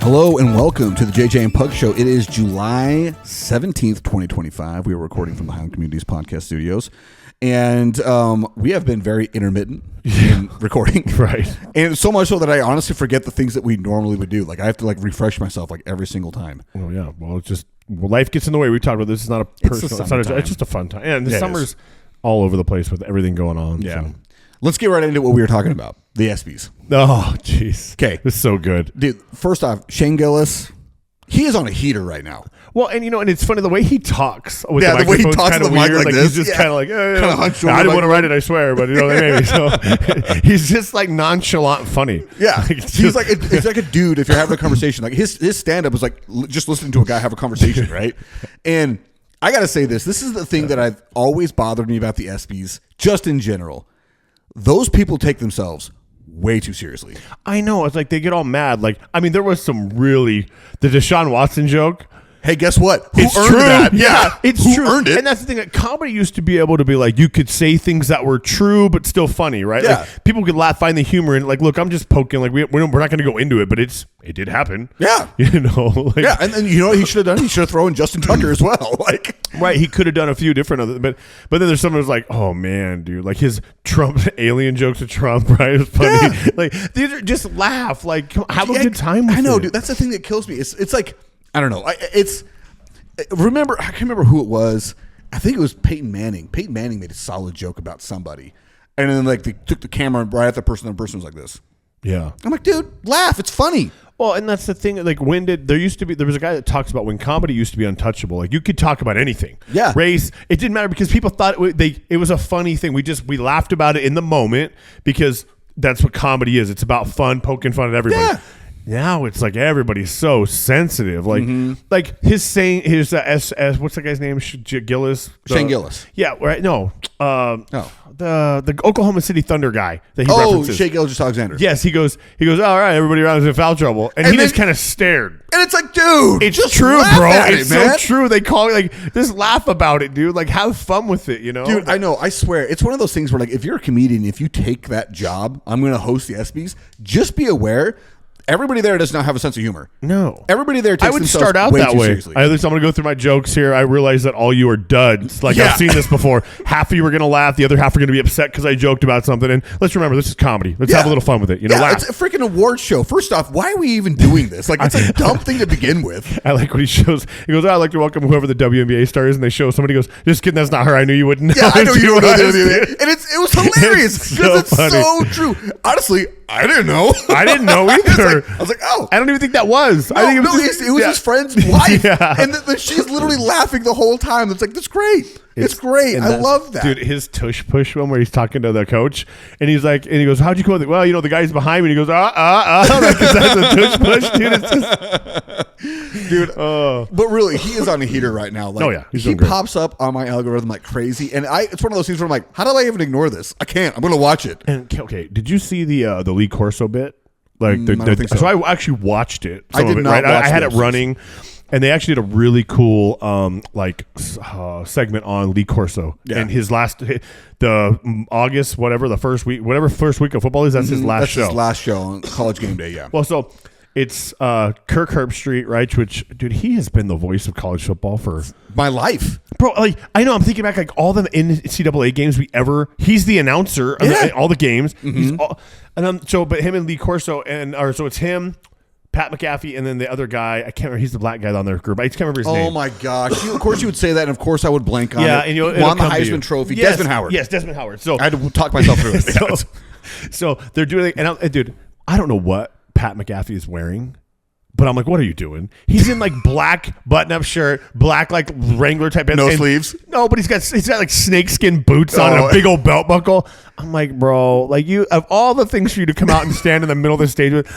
Hello and welcome to the JJ and Pug Show. It is July 17th, 2025. We are recording from the Highland Communities Podcast Studios. And we have been very intermittent in recording. Right. And so much so that I honestly forget the things that we normally would do. Like I have to refresh myself every single time. Oh, yeah. Well, it's just life gets in the way. We talked about this. It's not a personal. It's just a fun time. And the summer's all over the place with everything going on. Yeah. So. Let's get right into what we were talking about. The ESPYs. Oh, jeez. Okay. It's so good. Dude, first off, Shane Gillis, he is on a heater right now. Well, and and it's funny the way he talks. With the way he talks kind to of the mic weird. like this. He's just kind of like, I didn't want to write it, I swear, but maybe. So he's just nonchalant funny. Yeah, he's like it's like a dude. If you're having a conversation, like his stand up is like just listening to a guy have a conversation, right? And I gotta say this is the thing that I've always bothered me about the ESPYs, just in general. Those people take themselves way too seriously. I know. It's like they get all mad. There was some really the Deshaun Watson joke. Hey, guess what? Who It's earned true. that? Yeah, it's Who true. earned it? And that's the thing. Like, comedy used to be able to be like, you could say things that were true but still funny, right? Yeah. Like, people could laugh, find the humor, and look, I'm just poking. We're not going to go into it, but it did happen. Yeah, Yeah, and you know what he should have done? He should have thrown Justin Tucker as well. Right, he could have done a few different other, but then there's someone who's like, oh man, dude, his Trump alien jokes of Trump, right? It was funny. Yeah. These are just laugh, have a good time with it. I know, dude. That's the thing that kills me. It's like I don't know. I can't remember who it was. I think it was Peyton Manning. Peyton Manning made a solid joke about somebody, and then they took the camera right at the person, and the person was like this. Yeah, I'm like, dude, laugh. It's funny. Well, and that's the thing. There was a guy that talks about when comedy used to be untouchable. You could talk about anything. Yeah. Race. It didn't matter because people thought it was a funny thing. We laughed about it in the moment because that's what comedy is. It's about fun, poking fun at everybody. Yeah. Now it's everybody's so sensitive. His saying, what's that guy's name? Gillis? Shane Gillis. Yeah, right. No. The Oklahoma City Thunder guy that he references. Shea Gilgeous-Alexander. Yes, he goes, all right, everybody around is in foul trouble. And he just kind of stared. And it's like, dude, it's just true, bro. It's man. so true. They call it just laugh about it, dude. Have fun with it, Dude, I know. I swear. It's one of those things where if you're a comedian, if you take that job, I'm going to host the ESPYs, just be aware. Everybody there does not have a sense of humor. No. Everybody there takes themselves start out way that too way. seriously. At least I'm going to go through my jokes here. I realize that all you are duds. I've seen this before. Half of you are going to laugh. The other half are going to be upset because I joked about something. And let's remember, this is comedy. Let's have a little fun with it. Laugh. It's a freaking award show. First off, why are we even doing this? It's a dumb thing to begin with. I like what he shows. He goes, I'd like to welcome whoever the WNBA star is. And they show somebody goes, just kidding, that's not her. I knew you wouldn't know. Yeah, I know you don't know the And it was hilarious because it's so true. Honestly, I didn't know. I didn't know either. I was like, oh. I don't even think that was. No, I think it was his friend's wife. Yeah. And she's literally laughing the whole time. It's that's great. It's great. I love that. Dude, his tush push one where he's talking to the coach and he's like, and he goes, how'd you come with it? Well, the guy's behind me. And he goes, that's a tush push, dude. It's just, dude. But really, he is on a heater right now. He pops up on my algorithm like crazy. And it's one of those things where I'm like, how do I even ignore this? I can't. I'm going to watch it. And okay, did you see the Lee Corso bit? I don't think so. So I actually watched it. I did not watch it. I had it running. And they actually did a really cool segment on Lee Corso. Yeah. And his the August, whatever first week of football is, that's his last show. That's his last show on College Game Day, yeah. Well, so it's Kirk Herbstreit, right? Which, dude, he has been the voice of college football for my life. Bro, I know, I'm thinking back, all the NCAA games he's the announcer of all the games. Mm-hmm. But him and Lee Corso, so it's him, Pat McAfee, and then the other guy, I can't remember, he's the black guy on their group. I just can't remember his name. Oh my gosh. Of course you would say that, and of course I would blank on it. Yeah, and won the Heisman Trophy. Yes, Desmond Howard. Yes, Desmond Howard. So I had to talk myself through it. So they're doing it, and dude, I don't know what Pat McAfee is wearing, but I'm like, what are you doing? He's in of button-up shirt, black Wrangler type. No sleeves? No, but he's got snakeskin boots on and a big old belt buckle. I'm like, bro, you of all the things for you to come out and stand in the middle of the stage with,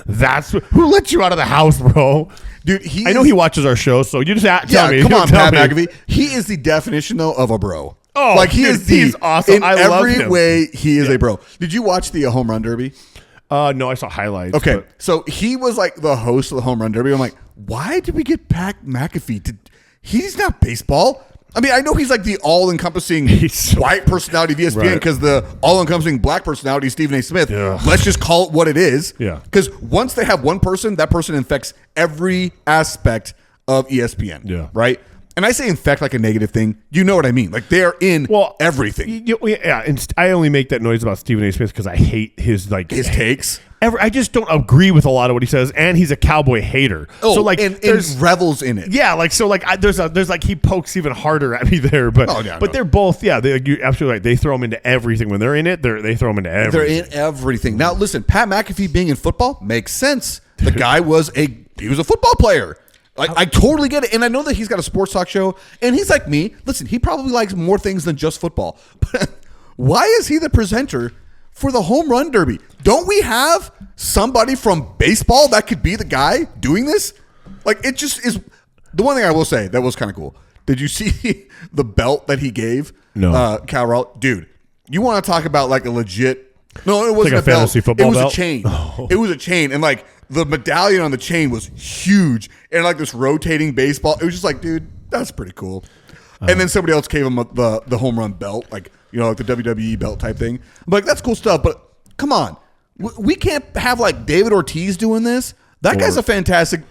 who let you out of the house, bro? Dude, I know he watches our show, so you just tell me. Come on, Pat McAfee. He is the definition, though, of a bro. Oh, he's awesome. In every way, he is a bro. Did you watch the home run derby? No, I saw highlights. Okay, so he was the host of the home run derby. I'm like, why did we get Pat McAfee? He's not baseball. I mean, I know he's like the all-encompassing white personality of ESPN because the all-encompassing black personality is Stephen A. Smith. Yeah. Let's just call it what it is. Yeah. Because once they have one person, that person infects every aspect of ESPN. Yeah. Right? And I say infect like a negative thing. You know what I mean? Like they're in everything. Yeah, and I only make that noise about Stephen A. Smith because I hate his takes. I just don't agree with a lot of what he says, and he's a cowboy hater. Oh, so like, and revels in it. Yeah, like so, like there's like he pokes even harder at me there, but they're both you're absolutely right. They throw him into everything when they're in it. They throw him into everything. They're in everything. Now listen, Pat McAfee being in football makes sense. The guy was a football player. Like I totally get it, and I know that he's got a sports talk show, and he's like me. Listen, he probably likes more things than just football. But why is he the presenter for the home run derby? Don't we have somebody from baseball that could be the guy doing this? Like it just is. The one thing I will say that was kind of cool. Did you see the belt that he gave? No, Cal Raleigh? Dude, you want to talk about like a legit? No, it wasn't like a fantasy belt. Football It was belt? a chain. Oh. It was a chain, and like the medallion on the chain was huge, and like this rotating baseball. It was just like, dude, that's pretty cool. And then somebody else gave him the home run belt, like like the WWE belt type thing. I'm like, that's cool stuff, but come on, we can't have like David Ortiz doing this. That guy's a fantastic,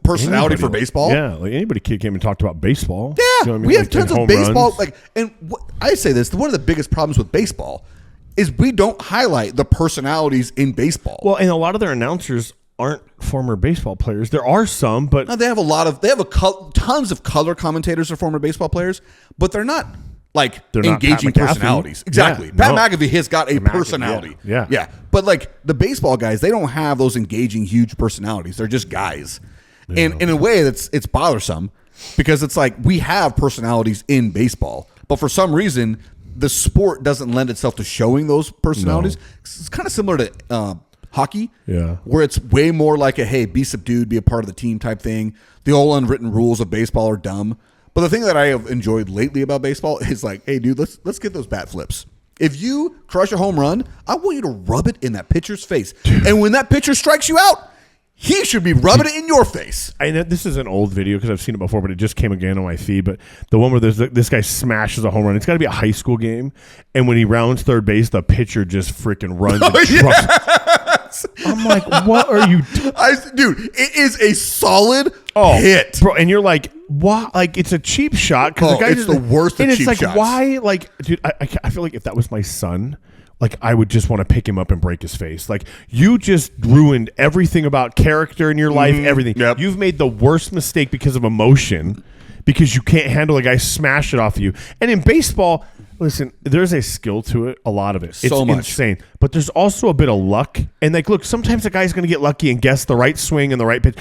personality for baseball. Yeah, like anybody came and talked about baseball. Yeah, You know what I mean? we have Like, tons and of baseball. runs. Like, and I say this: one of the biggest problems with baseball is we don't highlight the personalities in baseball. Well, and a lot of their announcers aren't former baseball players. There are some, but Now, they have tons of color commentators are former baseball players, but they're not like They're not engaging Pat McAfee. personalities. Exactly. Yeah, Pat no. McAfee has got a McAfee, personality. yeah. But like the baseball guys, they don't have those engaging huge personalities. They're just guys. And in a way it's bothersome because it's like we have personalities in baseball, but for some reason the sport doesn't lend itself to showing those personalities. No. It's kind of similar to hockey, where it's way more like a, hey, be subdued, be a part of the team type thing. The old unwritten rules of baseball are dumb. But the thing that I have enjoyed lately about baseball is like, hey, dude, let's get those bat flips. If you crush a home run, I want you to rub it in that pitcher's face. And when that pitcher strikes you out, he should be rubbing it in your face. I know this is an old video because I've seen it before, but it just came again on my feed. But the one where this guy smashes a home run, it's got to be a high school game. And when he rounds third base, the pitcher just freaking runs and trucks. I'm like, what are you doing? Dude, it is a solid hit. Bro, and you're like, what? Like, it's a cheap shot. Oh, it's the worst of and cheap it's like, shots. why? Like, dude, I feel like if that was my son, like, I would just want to pick him up and break his face. Like, you just ruined everything about character in your life, everything. Yep. You've made the worst mistake because of emotion, because you can't handle a guy smash it off of you. And in baseball, listen, there's a skill to it, a lot of it. It's so much. insane. But there's also a bit of luck. And, like, look, sometimes a guy's going to get lucky and guess the right swing and the right pitch.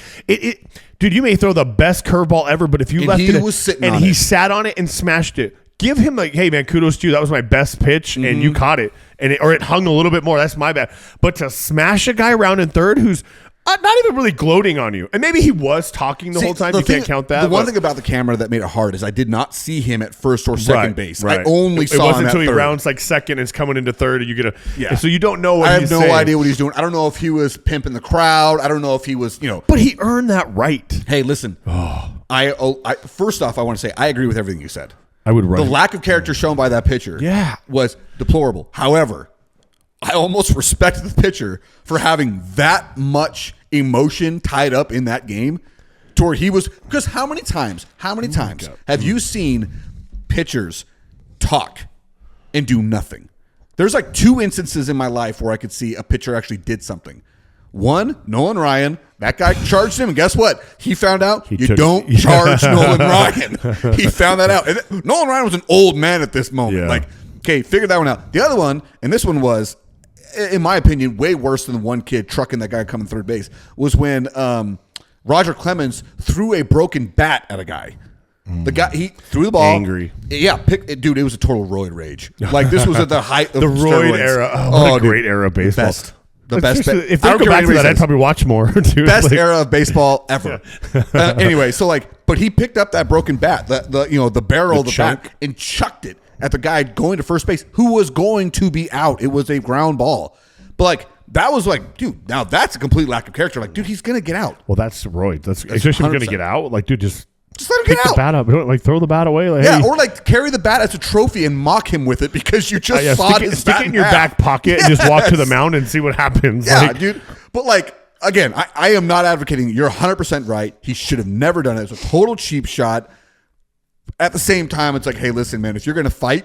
Dude, you may throw the best curveball ever, but if you left it was sitting and on he it. sat on it and smashed it, give him like, hey man, kudos to you. That was my best pitch, and you caught it, or it hung a little bit more. That's my bad. But to smash a guy around in third who's not even really gloating on you, and maybe he was talking the whole time. You can't count that. The one thing about the camera that made it hard is I did not see him at first or second base. Right. I only it saw wasn't him until at he third. rounds like second and is coming into third, and you get a Yeah. So you don't know what I have he's no saying. idea what he's doing. I don't know if he was pimping the crowd. I don't know if he was, But he earned that right. Hey, listen. I first off, I want to say I agree with everything you said. I would run. The lack of character shown by that pitcher was deplorable. However, I almost respect the pitcher for having that much emotion tied up in that game to where he was, because how many times have you seen pitchers talk and do nothing? There's like 2 instances in my life where I could see a pitcher actually did something. One, Nolan Ryan. That guy charged him, and guess what? He found out you don't charge Nolan Ryan. He found that out. And Nolan Ryan was an old man at this moment. Yeah. Like, okay, figure that one out. The other one, and this one was, in my opinion, way worse than the one kid trucking that guy coming third base, was when Roger Clemens threw a broken bat at a guy. The guy, he threw the ball. Angry. Yeah, dude, it was a total roid rage. Like, this was at the height of The roid steroids. era. Oh, what a great era of baseball. The best. If they go back to that, I'd probably watch more. Dude. Best era of baseball ever. Anyway, so like, but he picked up that broken bat, the barrel of the bat, and chucked it at the guy going to first base, who was going to be out. It was a ground ball, but like that was like, dude, now that's a complete lack of character. Like, dude, he's gonna get out. Well, that's roid. That's especially if you're gonna get out. Like, dude, just Just let him Pick get the out. bat up. Like throw the bat away. Like, Yeah, hey. or like carry the bat as a trophy and mock him with it because you just sawed his stick bat it in your back pocket and just walk to the mound and see what happens. Yeah, Like, dude. But like, again, I am not advocating. You're 100% right. He should have never done it. It's a total cheap shot. At the same time, it's like, hey, listen, man, if you're going to fight.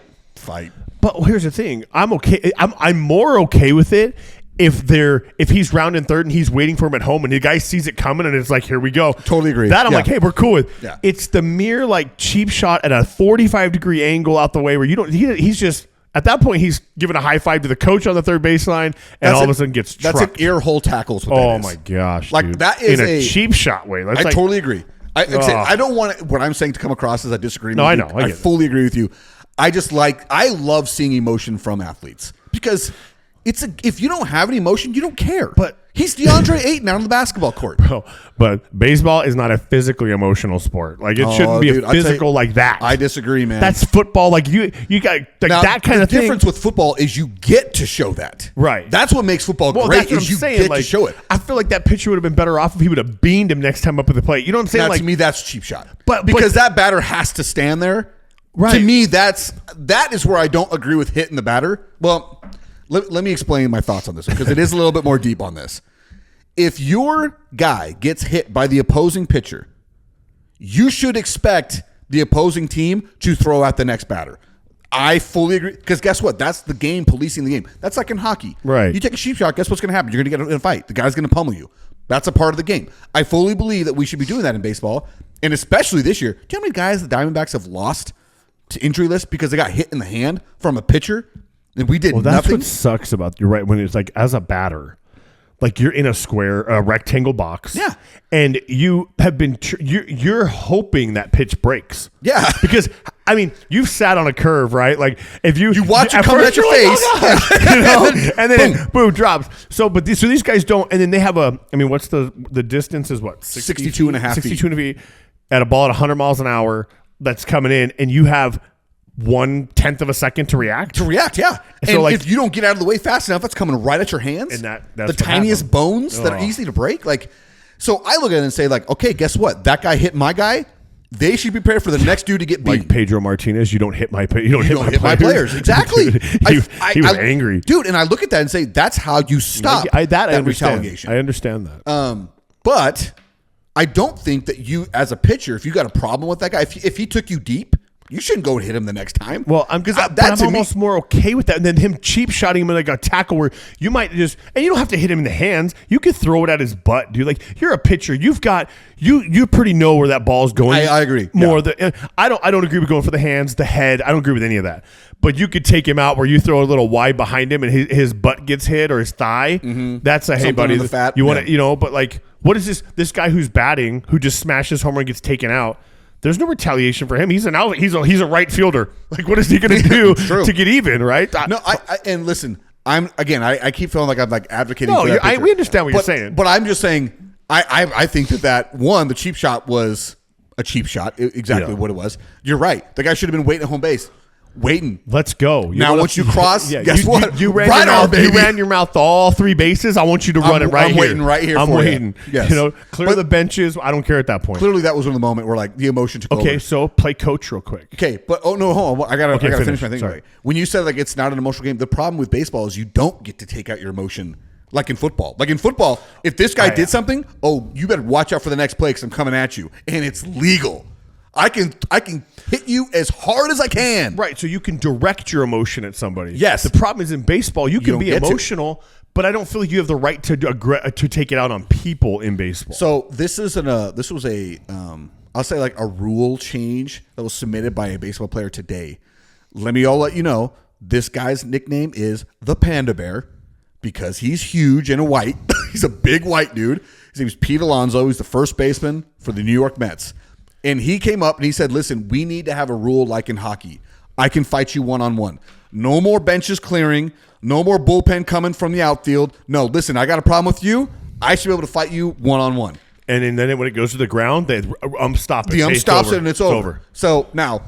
But here's the thing. I'm okay. I'm more okay with it if he's rounding third and he's waiting for him at home and the guy sees it coming and it's like, here we go. Totally agree. That I'm Yeah. like, hey, we're cool with. Yeah. It's the mere like cheap shot at a 45-degree angle out the way where you don't. He's just at that point he's giving a high five to the coach on the third baseline and all of a sudden gets That's trucked. an ear hole tackle. Is what Oh that is. my gosh! Like, dude. that is in a a- cheap shot way. That's I like, totally agree. I don't want what I'm saying to come across as I disagree. No, with I you. know. I get it. fully agree with you. I love seeing emotion from athletes because if you don't have any emotion, you don't care. But he's DeAndre Ayton out on the basketball court. Oh, but baseball is not a physically emotional sport. Like it shouldn't be dude, a I'll tell physical you, like that. I disagree, man. That's football. Like you got like Now, that kind of the thing. difference with football is you get to show that. Right. That's what makes football Well, great. that's what Is I'm you saying. get Like, to show it. I feel like that pitcher would have been better off if he would have beamed him next time up at the plate. You know what I'm saying? Now, Like to me, that's a cheap shot. But- because that batter has to stand there. Right. To me, that is where I don't agree with hitting the batter. Well, let me explain my thoughts on this because it is a little bit more deep on this. If your guy gets hit by the opposing pitcher, you should expect the opposing team to throw out the next batter. I fully agree because guess what? That's the game policing the game. That's like in hockey. Right. You take a cheap shot, guess what's going to happen? You're going to get in a fight. The guy's going to pummel you. That's a part of the game. I fully believe that we should be doing that in baseball, and especially this year. Do you know how many guys the Diamondbacks have lost to injury list because they got hit in the hand from a pitcher and we did well, that's nothing? what sucks about you're right when it's like as a batter, like you're in a rectangle box, Yeah. and you have been you're hoping that pitch breaks, Yeah. because I mean you've sat on a curve, right? Like if you watch it coming at your you're like, face. "Oh, God," you know? and then boom. it, boom, drops. So these guys don't, and then they have what's the distance is what 62 and a half feet. 62 and a feet at a ball at 100 miles an hour that's coming in, and you have 1/10 of a second to react. Yeah. So, And like- if you don't get out of the way fast enough, that's coming right at your hands. And that's the what tiniest happened. bones that are Oh. easy to break. Like, so I look at it and say, like, okay, guess what? That guy hit my guy. They should be prepared for the next dude to get beat. Like Pedro Martinez, you don't hit my You don't hit my players. Exactly. Dude, he was angry. Dude, and I look at that and say, that's how you stop I understand. retaliation. I understand that. But I don't think that you, as a pitcher, if you got a problem with that guy, if he took you deep, you shouldn't go and hit him the next time. Well, I'm almost more okay with that. And then him cheap shotting him in like a tackle where you might just, and you don't have to hit him in the hands. You could throw it at his butt, dude. Like you're a pitcher. You've got you pretty know where that ball's going. I agree. More I don't agree with going for the hands, the head. I don't agree with any of that. But you could take him out where you throw a little wide behind him and his butt gets hit or his thigh. That's a hey Something buddy. on the fat. You want to, Yeah. but like what is this guy who's batting who just smashes home run gets taken out? There's no retaliation for him. He's an out. He's a right fielder. Like, what is he going to do True. to get even? Right? No, and listen, I keep feeling like I'm like advocating. No, for that pitcher. we understand what you're saying. But I'm just saying, I think that one, the cheap shot was a cheap shot, exactly what it was. You're right. The guy should have been waiting at home base, waiting. Let's go. Now, once you cross, guess what? You ran Right your on, mouth. baby. You ran your mouth to all three bases. I want you to run it right I'm here. waiting right here I'm for you. waiting. Yes. You know, clear But- the benches. I don't care at that point. Clearly, that was one of the moment where like the emotion took Okay, over. so play coach real quick. Okay, but hold on. I gotta finish. finish my thing. Sorry. Right. When you said like it's not an emotional game, the problem with baseball is you don't get to take out your emotion like in football. Like in football, if this guy did something, you better watch out for the next play because I'm coming at you, and it's legal. I can hit you as hard as I can. Right, so you can direct your emotion at somebody. Yes. The problem is in baseball, you can don't be get to. emotional, but I don't feel like you have the right to take it out on people in baseball. So this was a I'll say like a rule change that was submitted by a baseball player today. Let you know this guy's nickname is the Panda Bear because he's huge and a white. He's a big white dude. His name is Pete Alonso. He's the first baseman for the New York Mets. And he came up and he said, listen, we need to have a rule like in hockey. I can fight you one-on-one. No more benches clearing. No more bullpen coming from the outfield. No, listen, I got a problem with you. I should be able to fight you one-on-one. And then when it goes to the ground, they stop it. The Hey, stops it and it's over. over. So now,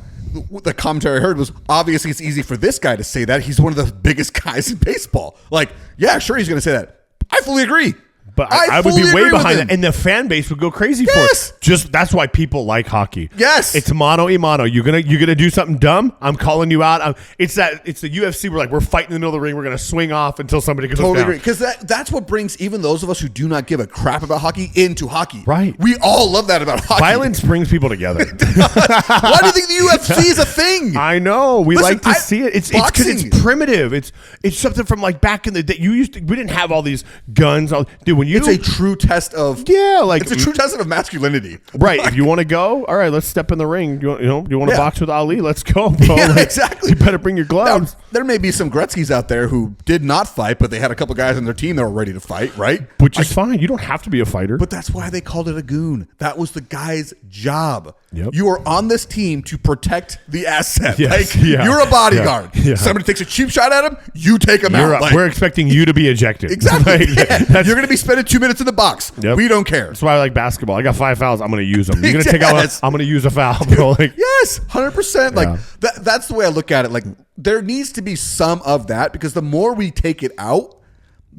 the commentary I heard was obviously it's easy for this guy to say that. He's one of the biggest guys in baseball. Like, yeah, sure he's going to say that. I fully agree. But I I would be fully way agree with behind him. that, and the fan base would go crazy Yes. for it. That's why people like hockey. Yes. It's mano a mano. You're gonna do something dumb. I'm calling you out. It's the UFC. We're like, we're fighting in the middle of the ring. We're gonna swing off until somebody goes Totally down. agree. Because that's what brings even those of us who do not give a crap about hockey into hockey. Right. We all love that about hockey. Violence brings people together. Why do you think the UFC is a thing? I know. We Listen, like to see it. It's because boxing. it's primitive. It's something from like back in the day. We didn't have all these guns. Dude, when you It's a true test of like it's a true test of masculinity. right. If you want to go, all right, let's step in the ring. You want to Yeah. box with Ali? Let's go, bro. Yeah, Like, exactly. You better bring your gloves. Now, there may be some Gretzkys out there who did not fight, but they had a couple guys on their team that were ready to fight, right? Which is fine. You don't have to be a fighter. But that's why they called it a goon. That was the guy's job. Yep. You are on this team to protect the asset. Yes, Like, yeah, you're a bodyguard. yeah, yeah. Somebody takes a cheap shot at him, you take him out. Like, we're expecting you to be ejected. exactly. Like, Yeah. You're going to be spending 2 minutes in the box. Yep. We don't care. That's why I like basketball. I got 5 fouls. I'm going to use them. You're going to take out. Yes. I'm going to use a foul, bro. Like, Yes, 100%. Like Yeah. that's the way I look at it. Like there needs to be some of that because the more we take it out,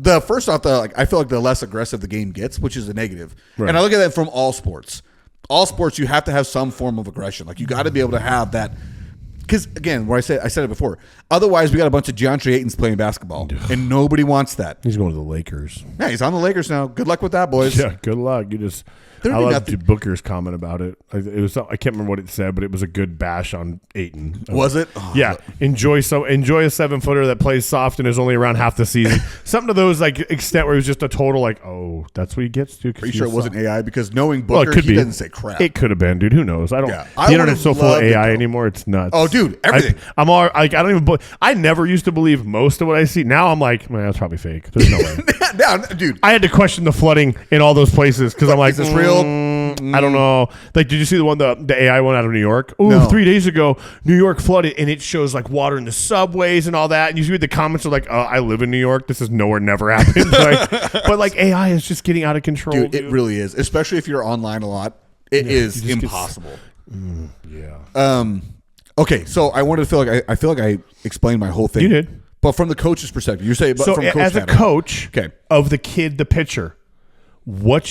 I feel like the less aggressive the game gets, which is a negative. Right. And I look at that from all sports. All sports, you have to have some form of aggression. Like you got to be able to have that. Because again, where I said it before. Otherwise, we got a bunch of DeAndre Ayton's playing basketball, and nobody wants that. he's going to the Lakers. Yeah, he's on the Lakers now. Good luck with that, boys. Yeah, good luck. I There'd be loved nothing- Booker's comment about it. I can't remember what it said, but it was a good bash on Ayton. Was it? Oh, Yeah, enjoy a 7-footer that plays soft and is only around half the season. Something to those like extent where it was just a total like, oh, that's what he gets to. Pretty sure it wasn't AI because knowing Well, Booker, it could he be. doesn't say crap. It could have been, dude. Who knows? I don't. Yeah. The I internet's so would've full of loved it, AI though. anymore. It's nuts. Oh, dude, everything. I'm all like, I don't even. I never used to believe most of what I see. Now I'm like, man, that's probably fake. There's no way. Now, dude, I had to question the flooding in all those places because I'm like, is this real? I don't know. Like, did you see the AI one out of New York? Oh, No. 3 days ago, New York flooded, and it shows like water in the subways and all that. And you see the comments are like, oh, I live in New York. This is nowhere never happened. But like AI is just getting out of control. Dude, it really is. Especially if you're online a lot, it is you just impossible. yeah. Okay, so I wanted to I feel like I explained my whole thing. You did. But from the coach's perspective, you're saying So from coach as a standpoint. coach Okay. of the kid, the pitcher, what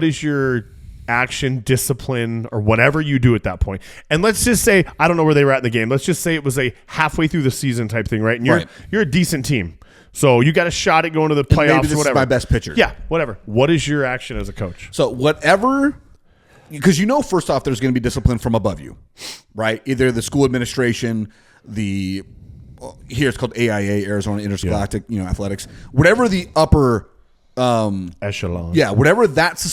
is your action, discipline, or whatever you do at that point? And let's just say, I don't know where they were at in the game. Let's just say it was a halfway through the season type thing, right? And you're a decent team. So you got a shot at going to the playoffs maybe this or whatever. is my best pitcher. Yeah, whatever. What is your action as a coach? So whatever, because first off, there's going to be discipline from above you, right? Either the school administration, here it's called AIA, Arizona Interscholastic, Athletics, whatever the upper Echelon. yeah, whatever that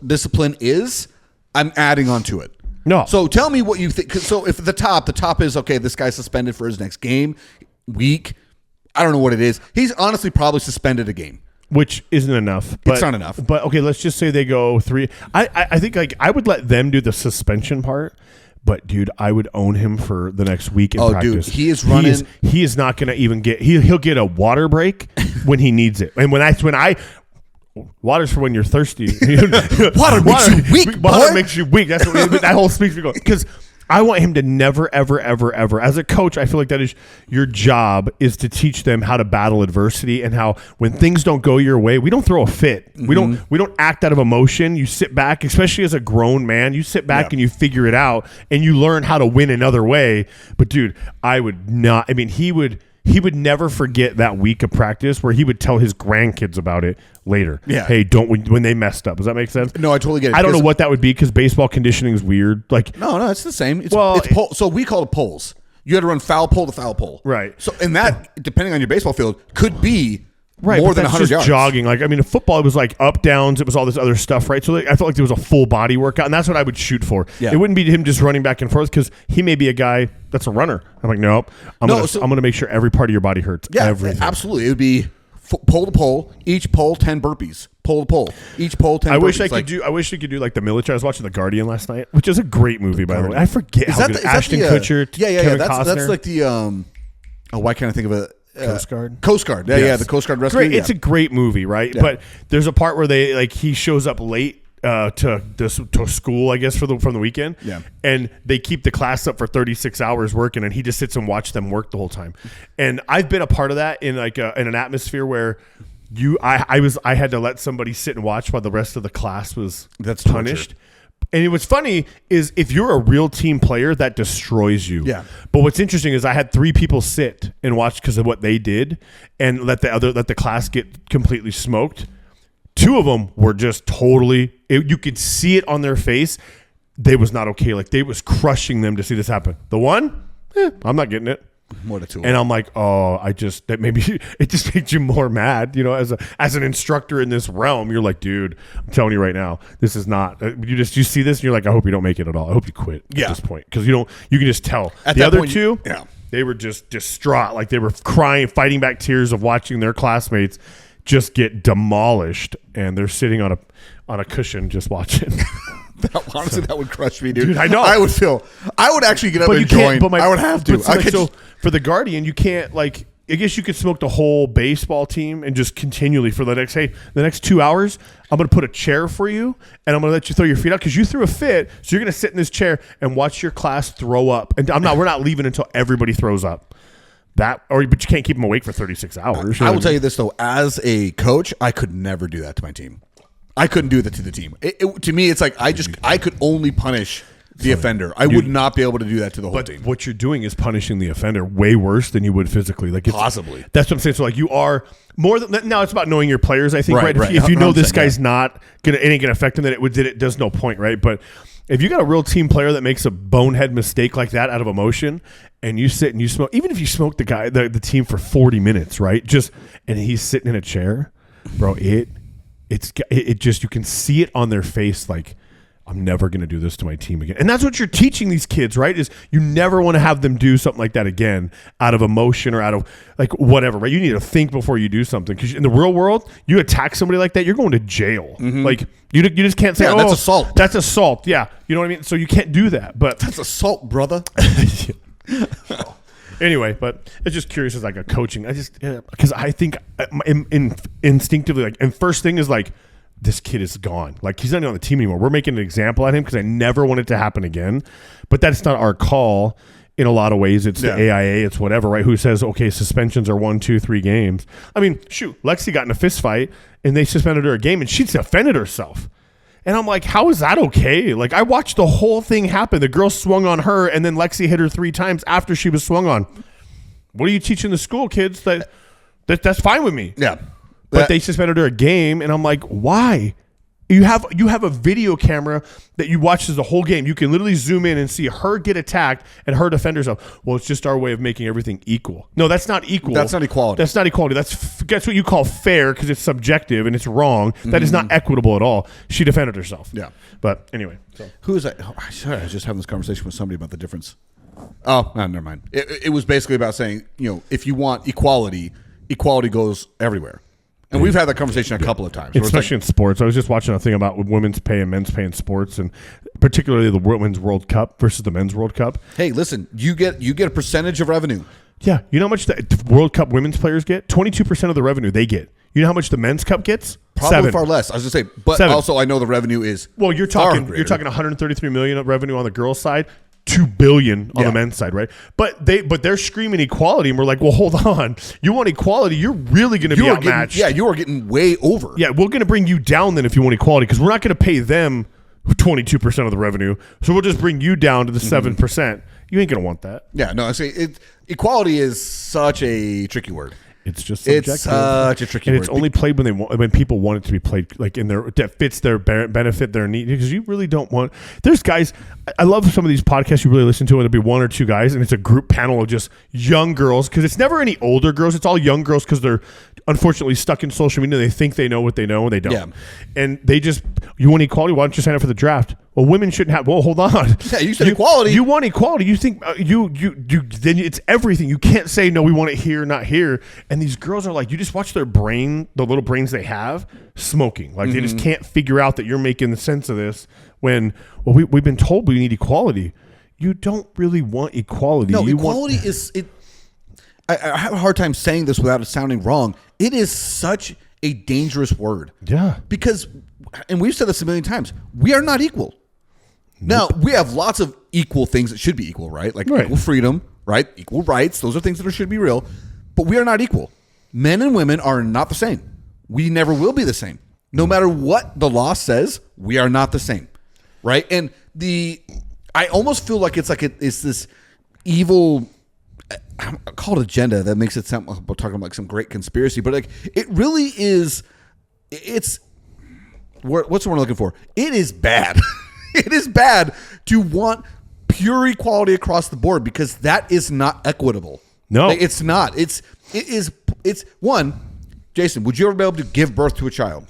discipline is, I'm adding on to it. No. So tell me what you think. So if the top is, okay, this guy's suspended for his next week. I don't know what it is. He's honestly probably suspended a game. Which isn't enough. It's not enough. But okay, let's just say they go 3. I think like I would let them do the suspension part. But dude, I would own him for the next week in practice. Dude, he is running. He is not going to even get. He'll get a water break when he needs it. And when I water's for when you're thirsty. Water makes you weak, Water boy. makes you weak. That's what that whole speech we go because. I want him to never, ever, ever, ever. As a coach, I feel like that is your job is to teach them how to battle adversity and how when things don't go your way, we don't throw a fit. Mm-hmm. We don't act out of emotion. You sit back, especially as a grown man. You sit back and you figure it out and you learn how to win another way. But dude, I would not. I mean, he would never forget that week of practice where he would tell his grandkids about it later. Yeah. Hey, when they messed up. Does that make sense? No, I totally get it. I don't know what that would be because baseball conditioning is weird. Like, No, it's the same. It's Well, pole, so we call it poles. You had to run foul pole to foul pole. Right. So, and that, depending on your baseball field, could be right, more but than that's 100 just yards. jogging. Like, I mean, in football, it was like up, downs. It was all this other stuff, right? So like, I felt like there was a full body workout, and that's what I would shoot for. Yeah. It wouldn't be him just running back and forth because he may be a guy that's a runner. I'm like, nope. I'm gonna make sure every part of your body hurts. Yeah, everything. absolutely. It would be pole to pole, each pole 10 burpees, pole to pole, each pole 10 burpees. I wish I could do like the military. I was watching The Guardian last night, which is a great movie, by the way. I forget how good Ashton Kutcher, Kevin Costner. That's like the why can't I think of it? Coast Guard. Coast Guard. Yeah, Yes. yeah, the Coast Guard rescue. Great. Yeah. It's a great movie, right? Yeah. But there's a part where he shows up late to school, I guess, from the weekend. Yeah. And they keep the class up for 36 hours working, and he just sits and watches them work the whole time. And I've been a part of that in in an atmosphere where I had to let somebody sit and watch while the rest of the class was punished. Torture. And what's funny is if you're a real team player, that destroys you. Yeah. But what's interesting is I had 3 people sit and watch because of what they did, and let the class get completely smoked. 2 of them were just totally. You could see it on their face. They was not okay. Like they was crushing them to see this happen. The one, I'm not getting it. More to 2. And I'm like, maybe it just makes you more mad, as an instructor in this realm. You're like, dude, I'm telling you right now, this is not. You see this, and you're like, I hope you don't make it at all. I hope you quit at this point, because you can just tell. At the other point, 2, they were just distraught, like they were crying, fighting back tears of watching their classmates just get demolished, and they're sitting on a cushion just watching. Honestly, that would crush me, dude. I know. I would actually get up and join. I would have to. So for the Guardian, you can't, like, I guess you could smoke the whole baseball team and just continually for the next 2 hours, I'm going to put a chair for you, and I'm going to let you throw your feet out because you threw a fit. So you're going to sit in this chair and watch your class throw up. And we're not leaving until everybody throws up. But you can't keep them awake for 36 hours. I will tell you this, though. As a coach, I could never do that to my team. I couldn't do that to the team. To me, it's like I could only punish the offender. I would not be able to do that to the whole team. What you're doing is punishing the offender way worse than you would physically. Like possibly. That's what I'm saying. So like you are more than now. It's about knowing your players. I think right. If you know this guy's not gonna, it ain't gonna affect him, then it does no point, right? But if you got a real team player that makes a bonehead mistake like that out of emotion, and you sit and you smoke, even if you smoke the team for 40 minutes, right? And he's sitting in a chair, bro. It just, you can see it on their face, like, I'm never going to do this to my team again. And that's what you're teaching these kids, right? Is you never want to have them do something like that again out of emotion or out of like whatever, right? You need to think before you do something, because in the real world, you attack somebody like that, you're going to jail. Mm-hmm. Like you just can't say, that's assault. That's assault. Yeah. You know what I mean? So you can't do that, but that's assault, brother. Anyway, but it's just curious as like a coaching. Because I think instinctively, like, and first thing is like, this kid is gone. Like, he's not even on the team anymore. We're making an example at him because I never want it to happen again. But that's not our call in a lot of ways. It's the AIA, it's whatever, right? Who says, okay, suspensions are 1, 2, 3 games. I mean, shoot, Lexi got in a fist fight and they suspended her a game and she defended herself. And I'm like, how is that okay? Like, I watched the whole thing happen. The girl swung on her, and then Lexi hit her 3 times after she was swung on. What are you teaching the school kids? That's fine with me. Yeah. But they suspended her a game, and I'm like, why? You have a video camera that you watch the whole game. You can literally zoom in and see her get attacked and her defend herself. Well, it's just our way of making everything equal. No, that's not equal. That's not equality. That's not equality. That's what you call fair, because it's subjective and it's wrong. Mm-hmm. That is not equitable at all. She defended herself. Yeah. But anyway. So. Who is that? Oh, sorry, I was just having this conversation with somebody about the difference. Oh, no, never mind. It was basically about saying, if you want equality, equality goes everywhere. And we've had that conversation a couple of times. Especially in sports. I was just watching a thing about women's pay and men's pay in sports, and particularly the Women's World Cup versus the Men's World Cup. Hey, listen, you get a percentage of revenue. Yeah. You know how much the World Cup women's players get? 22% of the revenue they get. You know how much the men's cup gets? Probably 7. far less. I was going to say, but 7. Also I know the revenue is you're talking 133 million of revenue on the girls' side. $2 billion on the men's side, right? But they're screaming equality, and we're like, well, hold on. You want equality? You're really going to be outmatched. You are getting way over. Yeah, we're going to bring you down then if you want equality, because we're not going to pay them 22% of the revenue. So we'll just bring you down to the 7%. You ain't going to want that. Yeah, no. I say equality is such a tricky word. It's just subjective. It's such a tricky and word. It's only played when people want it to be played, like that fits their benefit, their need. Because you really don't want. There's guys. I love some of these podcasts you really listen to, and it'll be 1 or 2 guys, and it's a group panel of just young girls, because it's never any older girls. It's all young girls, because they're unfortunately stuck in social media. They think they know what they know, and they don't. Yeah. And you want equality? Why don't you sign up for the draft? Well, women shouldn't have. Well, hold on. Yeah, you said equality. You want equality. You think then it's everything. You can't say no. We want it here, not here. And these girls are like, you just watch their brain, the little brains they have, smoking. Like they just can't figure out that you're making the sense of this. When we've been told we need equality. You don't really want equality. No, equality is it. I have a hard time saying this without it sounding wrong. It is such a dangerous word. Yeah. Because, and we've said this a million times, we are not equal. Now, we have lots of equal things that should be equal, right? Like equal freedom, right? Equal rights. Those are things that should be real. But we are not equal. Men and women are not the same. we never will be the same. No matter what the law says, we are not the same, right? And I almost feel like it's this evil, I call it agenda that makes it sound, we're talking about like some great conspiracy, but like it really is, what's the word I'm looking for? It is bad. It is bad to want pure equality across the board because that is not equitable. No, like, it's not. It's one. Jason, would you ever be able to give birth to a child?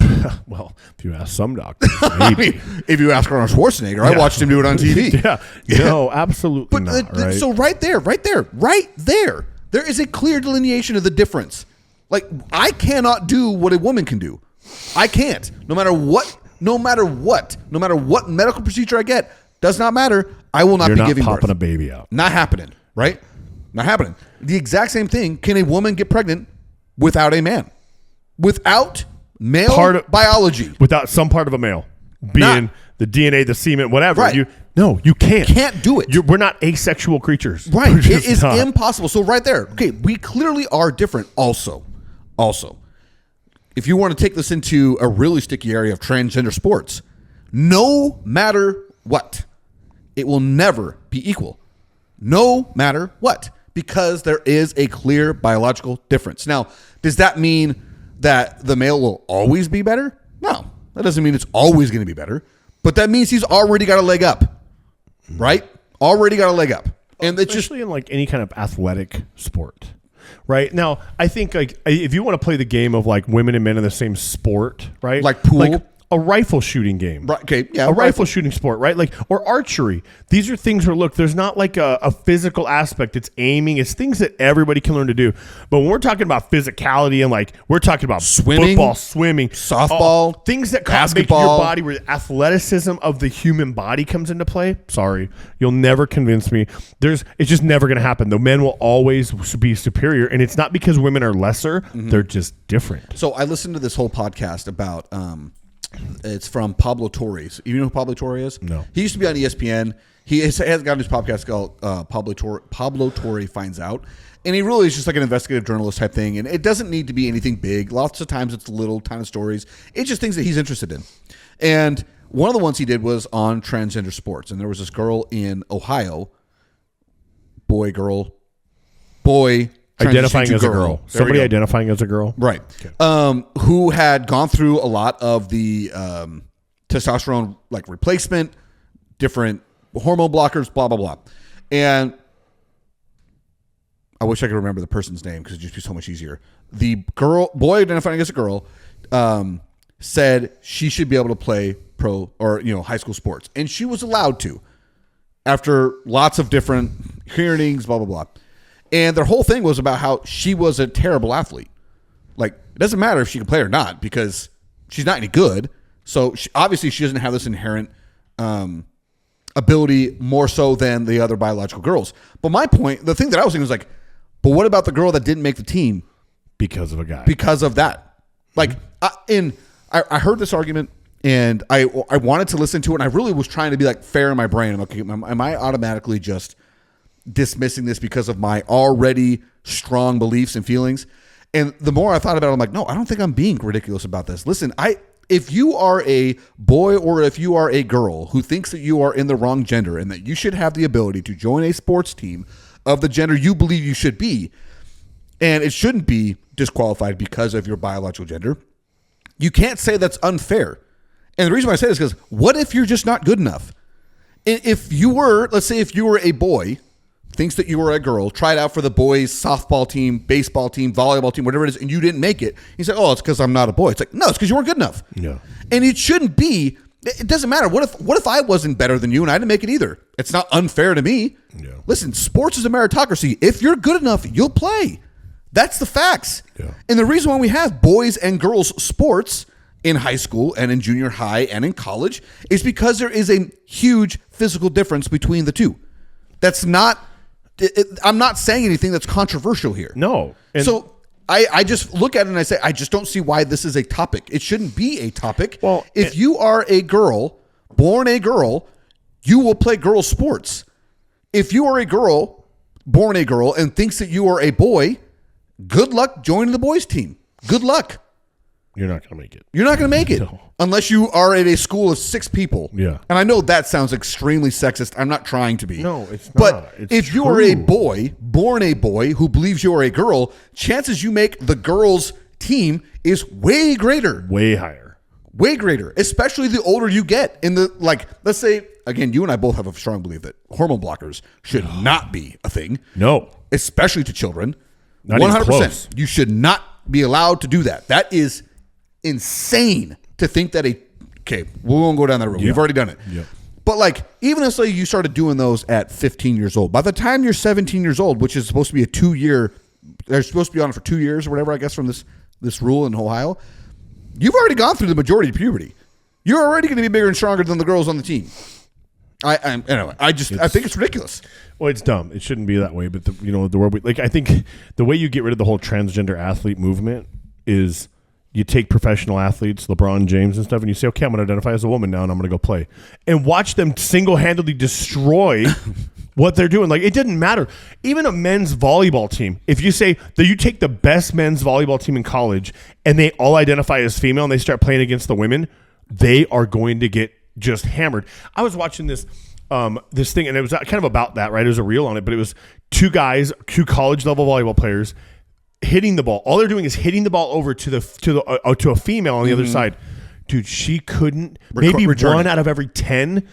Well, if you ask some doctors, maybe. I mean, if you ask Arnold Schwarzenegger, I watched him do it on TV. No, absolutely not. Right? So right there, there is a clear delineation of the difference. Like, I cannot do what a woman can do. I can't. No matter what medical procedure I get, does not matter. I will not be giving birth. You're not popping a baby out. Not happening, right? Not happening. The exact same thing. Can a woman get pregnant without a man? Without male biology. Without some part of a male. Being the DNA, the semen, whatever. Right. You can't. Can't do it. We're not asexual creatures. Right. It is impossible. So right there, okay, we clearly are different also. If you want to take this into a really sticky area of transgender sports, no matter what, it will never be equal. No matter what. Because there is a clear biological difference. Now, does that mean that the male will always be better? No, that doesn't mean it's always going to be better. But that means he's already got a leg up, right? Already got a leg up. And it's especially in like any kind of athletic sport, right? Now, I think like if you want to play the game of like women and men in the same sport, right? Like pool. Like a rifle shooting game. Right, okay, yeah. A rifle shooting sport, right? Like, or archery. These are things where, look, there's not like a physical aspect. It's aiming. It's things that everybody can learn to do. But when we're talking about physicality and like, we're talking about swimming, football, swimming, softball, things that basketball, make your body, where the athleticism of the human body comes into play. Sorry, you'll never convince me. It's just never going to happen. The men will always be superior. And it's not because women are lesser. Mm-hmm. They're just different. So I listened to this whole podcast about, it's from Pablo Torre. You know who Pablo Torre is? No. He used to be on ESPN. He has got his podcast called Pablo Torre Finds Out. And he really is just like an investigative journalist type thing. And it doesn't need to be anything big. Lots of times it's little tiny stories. It's just things that he's interested in. And one of the ones he did was on transgender sports. And there was this girl in Ohio, boy, identifying as a girl. Somebody identifying as a girl. Right. Okay. Who had gone through a lot of the testosterone like replacement, different hormone blockers, blah, blah, blah. And I wish I could remember the person's name because it'd just be so much easier. The boy identifying as a girl said she should be able to play pro or high school sports. And she was allowed to after lots of different hearings, blah, blah, blah. And their whole thing was about how she was a terrible athlete. Like, it doesn't matter if she can play or not because she's not any good. So obviously she doesn't have this inherent ability more so than the other biological girls. But my point, the thing that I was thinking was like, but what about the girl that didn't make the team? Because of a guy. Because of that. Like, I heard this argument and I wanted to listen to it. And I really was trying to be like fair in my brain. I'm like, am I automatically just dismissing this because of my already strong beliefs and feelings? And the more I thought about it, I'm like, no, I don't think I'm being ridiculous about this. Listen, if you are a boy or if you are a girl who thinks that you are in the wrong gender and that you should have the ability to join a sports team of the gender you believe you should be, and it shouldn't be disqualified because of your biological gender, you can't say that's unfair. And the reason why I say this is because what if you're just not good enough? If you were, let's say if you were a boy, thinks that you were a girl, tried out for the boys' softball team, baseball team, volleyball team, whatever it is, and you didn't make it. You say, oh, it's because I'm not a boy. It's like, no, it's because you weren't good enough. Yeah. And it shouldn't be. It doesn't matter. What if I wasn't better than you and I didn't make it either? It's not unfair to me. Yeah. Listen, sports is a meritocracy. If you're good enough, you'll play. That's the facts. Yeah. And the reason why we have boys and girls sports in high school and in junior high and in college is because there is a huge physical difference between the two. That's not... I'm not saying anything that's controversial here. No. So I just look at it and I say, I just don't see why this is a topic. It shouldn't be a topic. Well, if you are a girl, born a girl, you will play girl sports. If you are a girl, born a girl, and thinks that you are a boy, good luck joining the boys team. Good luck. You're not going to make it. You're not going to make it unless you are at a school of 6 people. Yeah. And I know that sounds extremely sexist. I'm not trying to be. No, it's not. But It's if you are a boy, born a boy, who believes you are a girl, chances you make the girls' team is way greater. Way higher. Way greater, especially the older you get. In the, like, let's say, again, you and I both have a strong belief that hormone blockers should not be a thing. No. Especially to children. Not 100%. Even close. You should not be allowed to do that. That is insane to think that we won't go down that road. We've already done it. Yeah. But like, even if you started doing those at 15 years old, by the time you're 17 years old, which is supposed to be a 2-year, they're supposed to be on it for 2 years or whatever, I guess, from this rule in Ohio, you've already gone through the majority of puberty. You're already going to be bigger and stronger than the girls on the team. Anyway, I think it's ridiculous. Well, it's dumb. It shouldn't be that way. But the world, I think the way you get rid of the whole transgender athlete movement is you take professional athletes, LeBron James and stuff, and you say, okay, I'm going to identify as a woman now, and I'm going to go play, and watch them single-handedly destroy what they're doing. Like, it didn't matter. Even a men's volleyball team, if you say that you take the best men's volleyball team in college and they all identify as female and they start playing against the women, they are going to get just hammered. I was watching this thing, and it was kind of about that, right? It was a reel on it, but it was 2 guys, 2 college-level volleyball players hitting the ball. All they're doing is hitting the ball over to a female on the other side. Dude, she couldn't. Maybe return 1 out of every 10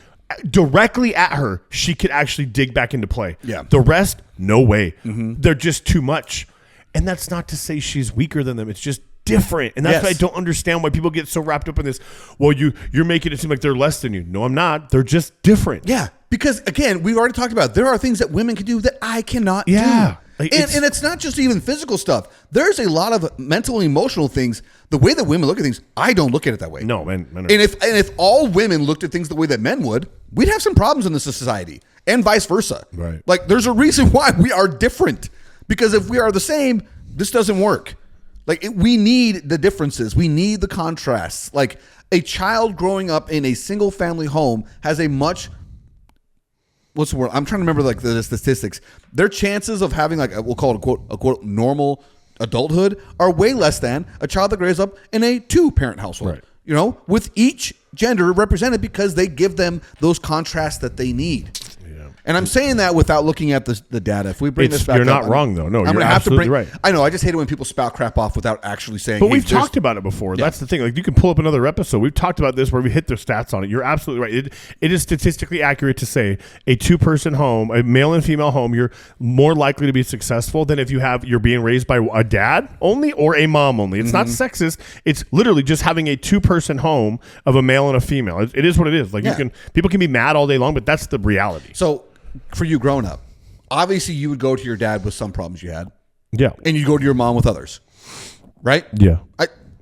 directly at her, she could actually dig back into play. Yeah. The rest, no way. They're just too much. And that's not to say she's weaker than them. It's just different. And that's why I don't understand why people get so wrapped up in this. Well, you're making it seem like they're less than you. No, I'm not. They're just different. Yeah. Because, again, we've already talked about there are things that women can do that I cannot do. Like, and it's not just even physical stuff. There's a lot of mental and emotional things. The way that women look at things, I don't look at it that way. No, men and if all women looked at things the way that men would, we'd have some problems in this society, and vice versa. Right. Like, there's a reason why we are different. Because if we are the same, this doesn't work. Like, we need the differences. We need the contrasts. Like, a child growing up in a single family home has a much, what's the word? I'm trying to remember like the statistics. Their chances of having like we'll call it a quote normal adulthood are way less than a child that grows up in a 2-parent household. Right. You know, with each gender represented because they give them those contrasts that they need. And I'm saying that without looking at the data. If we bring this back you're up, not wrong, though. No, I'm you're gonna have to bring. right. I know. I just hate it when people spout crap off without actually saying. But hey, we've talked about it before. That's the thing. Like, you can pull up another episode. We've talked about this where we hit the stats on it. You're absolutely right. It is statistically accurate to say a 2-person home, a male and female home, you're more likely to be successful than if you're being raised by a dad only or a mom only. It's not sexist. It's literally just having a 2-person home of a male and a female. It is what it is. Like, people can be mad all day long, but that's the reality. So, for you growing up, obviously you would go to your dad with some problems you had. Yeah. And you go to your mom with others. Right? Yeah.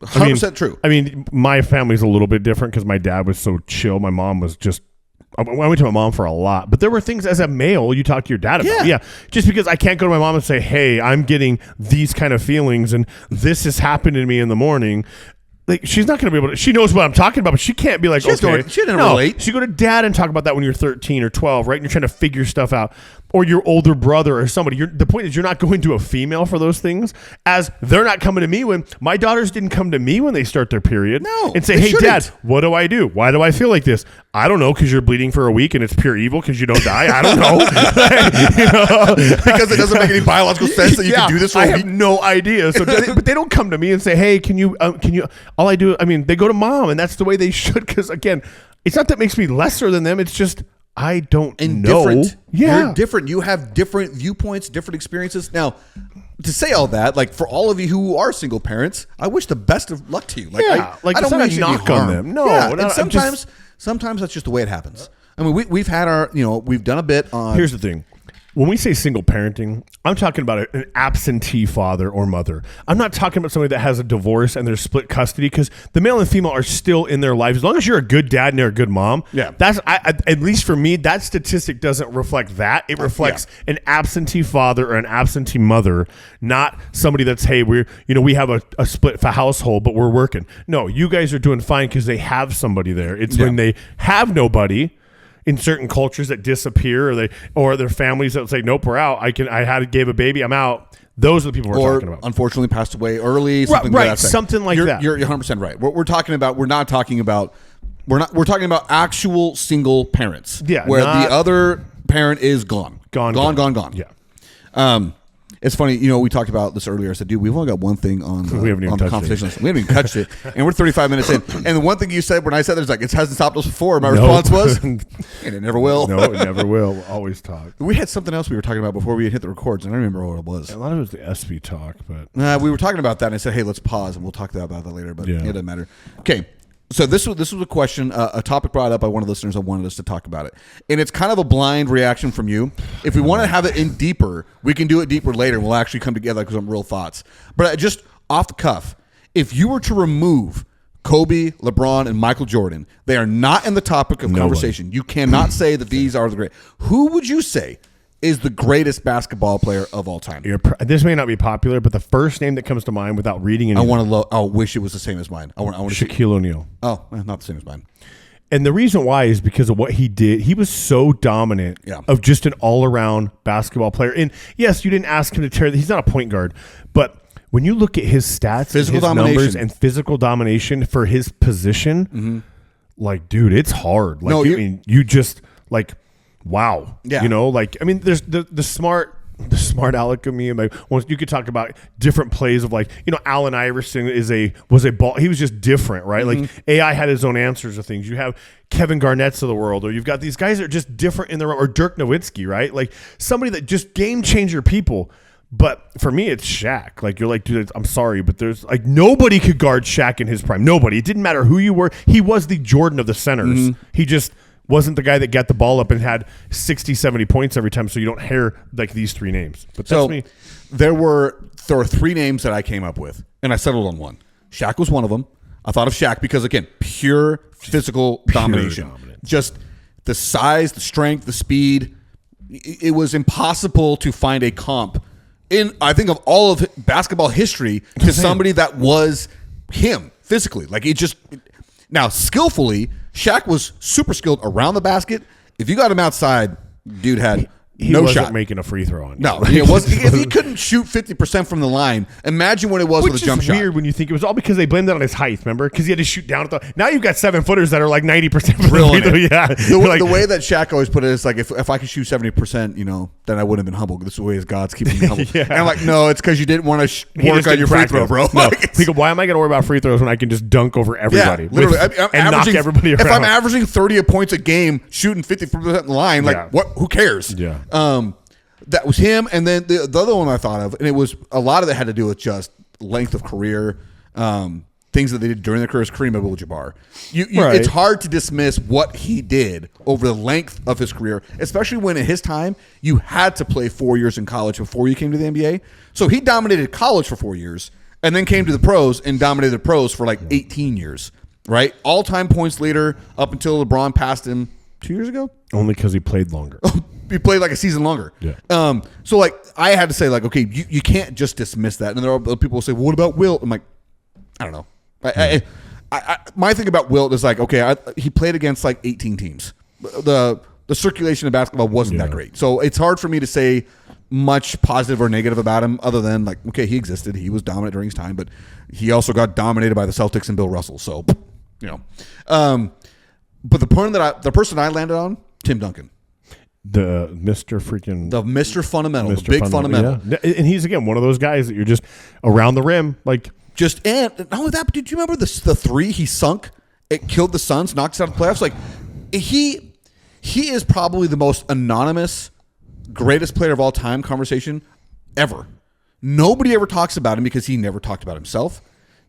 100% true. I mean, my family's a little bit different because my dad was so chill. My mom was just, I went to my mom for a lot. But there were things as a male you talk to your dad about. Yeah. Just because I can't go to my mom and say, hey, I'm getting these kind of feelings and this has happened to me in the morning. Like, she's not going to be able to. She knows what I'm talking about, but she can't be like, she didn't relate. She go to dad and talk about that when you're 13 or 12, right? And you're trying to figure stuff out, or your older brother or somebody. The point is, you're not going to a female for those things, as they're not coming to me when my daughters didn't come to me when they start their period. No, and say, hey, Dad, what do I do? Why do I feel like this? I don't know, because you're bleeding for a week and it's pure evil because you don't die. I don't know. Because it doesn't make any biological sense that you can do this for a week. I have no idea. So, but they don't come to me and say, hey, can you? All I do, they go to mom, and that's the way they should. Because again, it's not that makes me lesser than them. It's just I don't know. Different. Yeah, you're different. You have different viewpoints, different experiences. Now, to say all that, like for all of you who are single parents, I wish the best of luck to you. Like, I don't want to knock on them. No, and sometimes that's just the way it happens. I mean, we've had our, we've done a bit on. Here's the thing. When we say single parenting, I'm talking about an absentee father or mother. I'm not talking about somebody that has a divorce and they're split custody, because the male and female are still in their lives. As long as you're a good dad and you're a good mom, that's at least for me, that statistic doesn't reflect that. It reflects an absentee father or an absentee mother, not somebody that's, hey, we have a split household, but we're working. No, you guys are doing fine because they have somebody there. It's when they have nobody. in certain cultures that disappear, or their families that say, nope, we're out. Gave a baby, I'm out. Those are the people we're talking about. Unfortunately passed away early. Right, something like that. You're 100% right. What we're talking about, we're talking about actual single parents. Yeah, where the other parent is gone. Gone. Yeah. It's funny, we talked about this earlier. I said, dude, we've only got one thing on the conversation list. We haven't even touched it. And we're 35 minutes in. And the one thing you said when I said there's like, it hasn't stopped us before. My response was, and it never will. No, it never will. We'll always talk. We had something else we were talking about before we hit the records. And I don't remember what it was. A lot of it was the ESPY talk. But we were talking about that. And I said, hey, let's pause and we'll talk about that later. But it doesn't matter. Okay. So this was a question, a topic brought up by one of the listeners that wanted us to talk about it. And it's kind of a blind reaction from you. If we want to have it in deeper, we can do it deeper later. And we'll actually come together with some real thoughts. But just off the cuff, if you were to remove Kobe, LeBron, and Michael Jordan, they are not in the topic of conversation. You cannot say that these are the great. Who would you say is the greatest basketball player of all time? This may not be popular, but the first name that comes to mind without reading anything. I wish it was the same as mine. I want Shaquille O'Neal. Oh, not the same as mine. And the reason why is because of what he did. He was so dominant of just an all-around basketball player. And yes, you didn't ask him to tear. He's not a point guard, but when you look at his stats, physical his domination, numbers, and physical domination for his position, like, dude, it's hard. Like, you just like. Wow. Yeah. There's the smart aleck of me. And you could talk about different plays of Allen Iverson was a ball. He was just different, right? Like AI had his own answers to things. You have Kevin Garnett's of the world, or you've got these guys that are just different in their own, or Dirk Nowitzki, right? Like somebody that just game changer people. But for me, it's Shaq. Like, you're like, dude, I'm sorry, but there's like nobody could guard Shaq in his prime. Nobody. It didn't matter who you were. He was the Jordan of the centers. He just wasn't the guy that got the ball up and had 60, 70 points every time, so you don't hear like these three names. But that's me. There were three names that I came up with, and I settled on one. Shaq was one of them. I thought of Shaq because, again, pure physical domination. Just the size, the strength, the speed. It was impossible to find a comp in, I think, of all of basketball history to somebody that was him physically. Like, now, skillfully, Shaq was super skilled around the basket. If you got him outside, dude had he no wasn't shot. making a free throw on you. No, if he couldn't shoot 50% from the line, imagine what it was with a jump shot. Which is weird when you think it was all because they blamed it on his height, remember? Because he had to shoot down at the. Now you've got 7-footers that are like 90% from the free throw. Yeah. The way that Shaq always put it is like, if I could shoot 70%, then I wouldn't have been humble. This is the way God's keeping me humble. And I'm like, no, it's because you didn't want to work on your free throw, bro. No. Why am I going to worry about free throws when I can just dunk over everybody? Yeah, literally. And knock everybody around. If I'm averaging 30 points a game, shooting 50% in the line, like, what? Who cares? Yeah. That was him, and then the other one I thought of, and it was a lot of it had to do with just length of career, things that they did during their careers. Kareem Abdul-Jabbar. It's hard to dismiss what he did over the length of his career, especially when in his time you had to play 4 years in college before you came to the NBA. So he dominated college for 4 years, and then came to the pros and dominated the pros for like 18 years. Right, all-time points leader up until LeBron passed him 2 years ago. Only because he played longer. He played like a season longer. Yeah. So like I had to say like, okay, you can't just dismiss that. And there are people who say, well, what about Wilt? I'm like, I don't know. My thing about Wilt is like, okay, he played against like 18 teams. The circulation of basketball wasn't that great. So it's hard for me to say much positive or negative about him other than like, okay, he existed. He was dominant during his time, but he also got dominated by the Celtics and Bill Russell. So, but the person I landed on, Tim Duncan. The Mr. Fundamental, the big fundamental. Yeah. And he's, again, one of those guys that you're just around the rim. Like, and not only that, but did you remember the three he sunk? It killed the Suns, knocked us out of the playoffs. Like, he is probably the most anonymous, greatest player of all time conversation ever. Nobody ever talks about him because he never talked about himself.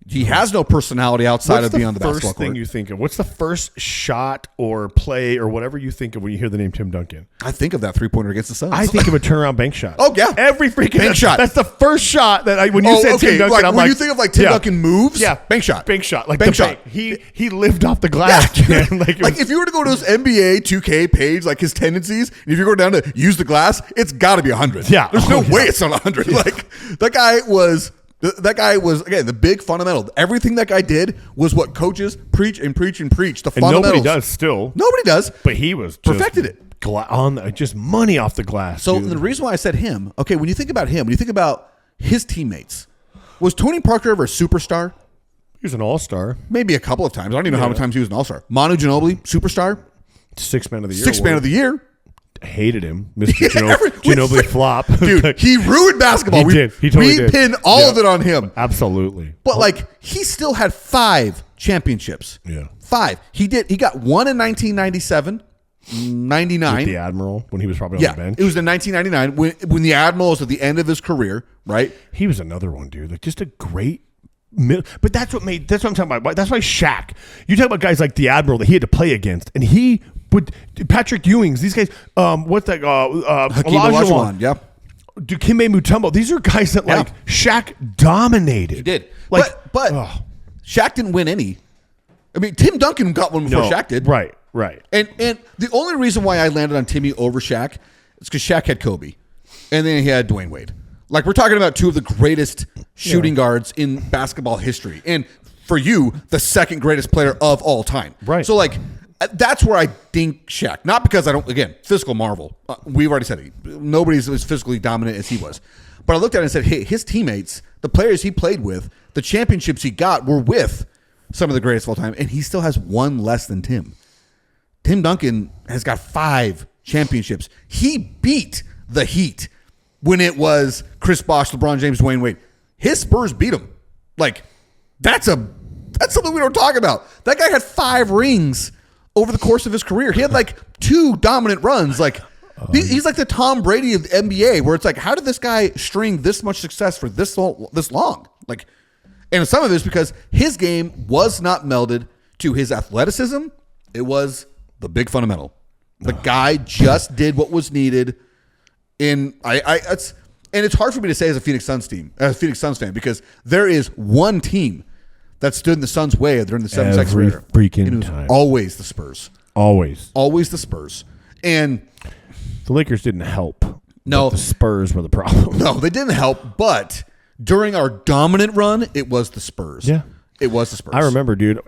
He has no personality outside of being on the basketball court. What's the first thing you think of? What's the first shot or play or whatever you think of when you hear the name Tim Duncan? I think of that three-pointer against the Suns. I think of a turnaround bank shot. Oh, yeah. Every freaking bank shot. That's the first shot that when you said Tim Duncan, like, I'm when you think of like Tim Duncan moves, bank shot. Bank shot. Like bank shot. He lived off the glass. Yeah. like if you were to go to his NBA 2K page, like his tendencies, and if you go down to use the glass, it's got to be 100. Yeah. There's no way it's not 100. Yeah. Like, that guy was That guy was, again, the big fundamental. Everything that guy did was what coaches preach and preach and preach. The fundamentals. Nobody does still. Nobody does. But he was perfected it. Just money off the glass. So dude. the reason why I said him, okay, when you think about him, when you think about his teammates, was Tony Parker ever a superstar? He was an all-star. Maybe a couple of times. I don't even know how many times he was an all-star. Manu Ginobili, superstar. 6 man of the year. 6 man of the year. Hated him. Mr. Ginobili flop. Dude, he ruined basketball. He totally did. We pinned all of it on him. Absolutely. But like, he still had 5 championships. Yeah. 5. He got one in 1997, 99. With the Admiral, when he was probably on the bench. It was in 1999 when the Admiral was at the end of his career, right? He was another one, dude. Like, just a great... But that's what I'm talking about. That's why Shaq. You talk about guys like the Admiral that he had to play against, and he would Patrick Ewings. These guys. What's that? Hakeem Olajuwon. Yep. Dikembe Mutombo. These are guys that like Shaq dominated. He did. Like, but Shaq didn't win any. I mean, Tim Duncan got one before Shaq did. Right. And the only reason why I landed on Timmy over Shaq is because Shaq had Kobe, and then he had Dwayne Wade. Like, we're talking about 2 of the greatest shooting guards in basketball history. And for you, the second greatest player of all time. Right. So, like, that's where I think Shaq. Not because I don't, again, physical marvel. We've already said it. Nobody's as physically dominant as he was. But I looked at it and said, hey, his teammates, the players he played with, the championships he got were with some of the greatest of all time. And he still has 1 less than Tim. Tim Duncan has got 5 championships. He beat the Heat when it was Chris Bosh, LeBron James, Dwayne Wade. His Spurs beat him. Like, that's something we don't talk about. That guy had 5 rings over the course of his career. He had like 2 dominant runs. Like, he's like the Tom Brady of the NBA, where it's like, how did this guy string this much success for this long? Like, and some of it is because his game was not melded to his athleticism. It was the big fundamental. The guy just did what was needed. And it's hard for me to say as a Phoenix Suns fan, because there is one team that stood in the Suns' way during the 7-second Every era. freaking And it was time. always the Spurs. Always the Spurs. And the Lakers didn't help. No, the Spurs were the problem. No, they didn't help. But during our dominant run, it was the Spurs. Yeah, it was the Spurs. I remember, dude.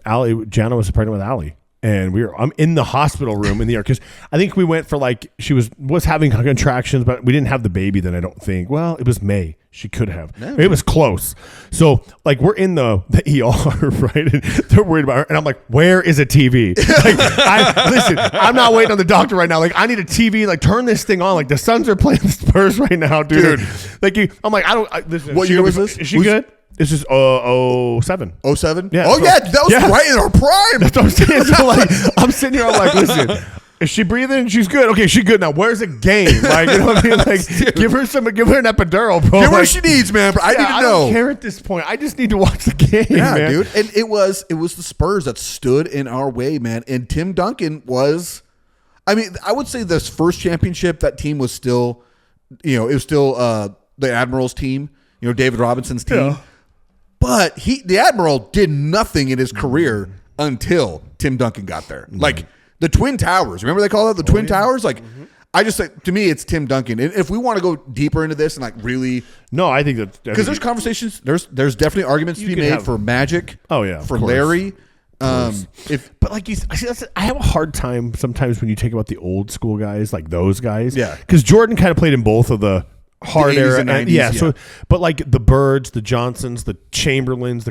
Jana was pregnant with Allie. And I'm in the hospital room in the air because I think we went for like she was having contractions, but we didn't have the baby then. I don't think. Well, it was May. She could have. Yeah. It was close. So like we're in the ER, right? And they're worried about her, and I'm like, where is a TV? Like, listen, I'm not waiting on the doctor right now. Like I need a TV. Like turn this thing on. Like the Suns are playing the Spurs right now, dude. Like I'm like listen. What year was this? Is she good? This is 07. 07? Yeah. Oh, yeah. That was right in our prime. That's what I'm saying. So, like, I'm sitting here, I'm like, listen, is she breathing? She's good. Okay, she's good now. Where's the game? Like, you know what I mean? Like, give her an epidural, bro. Give her what she needs, man. But I need to know. I don't care at this point. I just need to watch the game, man. Dude. And it was the Spurs that stood in our way, man. And Tim Duncan was, I mean, I would say this first championship, that team was still, it was still the Admirals team, David Robinson's team. Yeah. But the Admiral did nothing in his career until Tim Duncan got there. Mm-hmm. Like the Twin Towers. Remember they call it the Twin Towers? Like, I just say, to me, it's Tim Duncan. And if we want to go deeper into this and like really, no, I think that because there's conversations, there's definitely arguments to be made for Magic. Oh yeah, for Larry. But like I have a hard time sometimes when you take about the old school guys, like those guys. Yeah, because Jordan kind of played in both of the hard era and 90s, so but like the Birds, the Johnsons, the Chamberlains,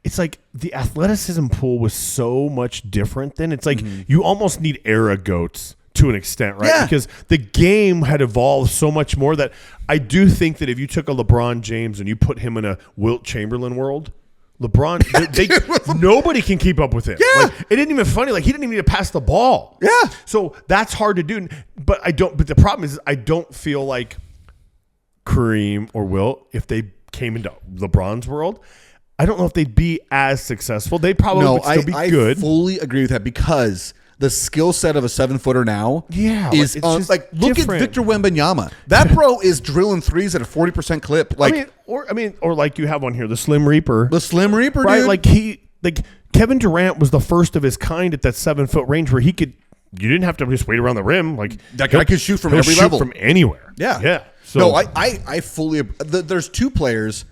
it's like the athleticism pool was so much different then. It's like you almost need era goats to an extent, right? Yeah. Because the game had evolved so much more that I do think that if you took a LeBron James and you put him in a Wilt Chamberlain world, LeBron, nobody can keep up with him. Yeah. Like, it didn't even funny. Like he didn't even need to pass the ball. Yeah. So that's hard to do. But the problem is I don't feel like Kareem or Wilt, if they came into LeBron's world, I don't know if they'd be as successful. They probably would still be good. I fully agree with that because the skill set of a 7-footer now is like look at Victor Wembanyama. That bro is drilling threes at a 40% clip. Like or like you have on here, the Slim Reaper. The Slim Reaper, right? Dude. Like Kevin Durant was the first of his kind at that 7-foot range where he could. You didn't have to just wait around the rim. Like that guy could shoot from every level, from anywhere. Yeah. Yeah. So, no, I fully. There's 2 players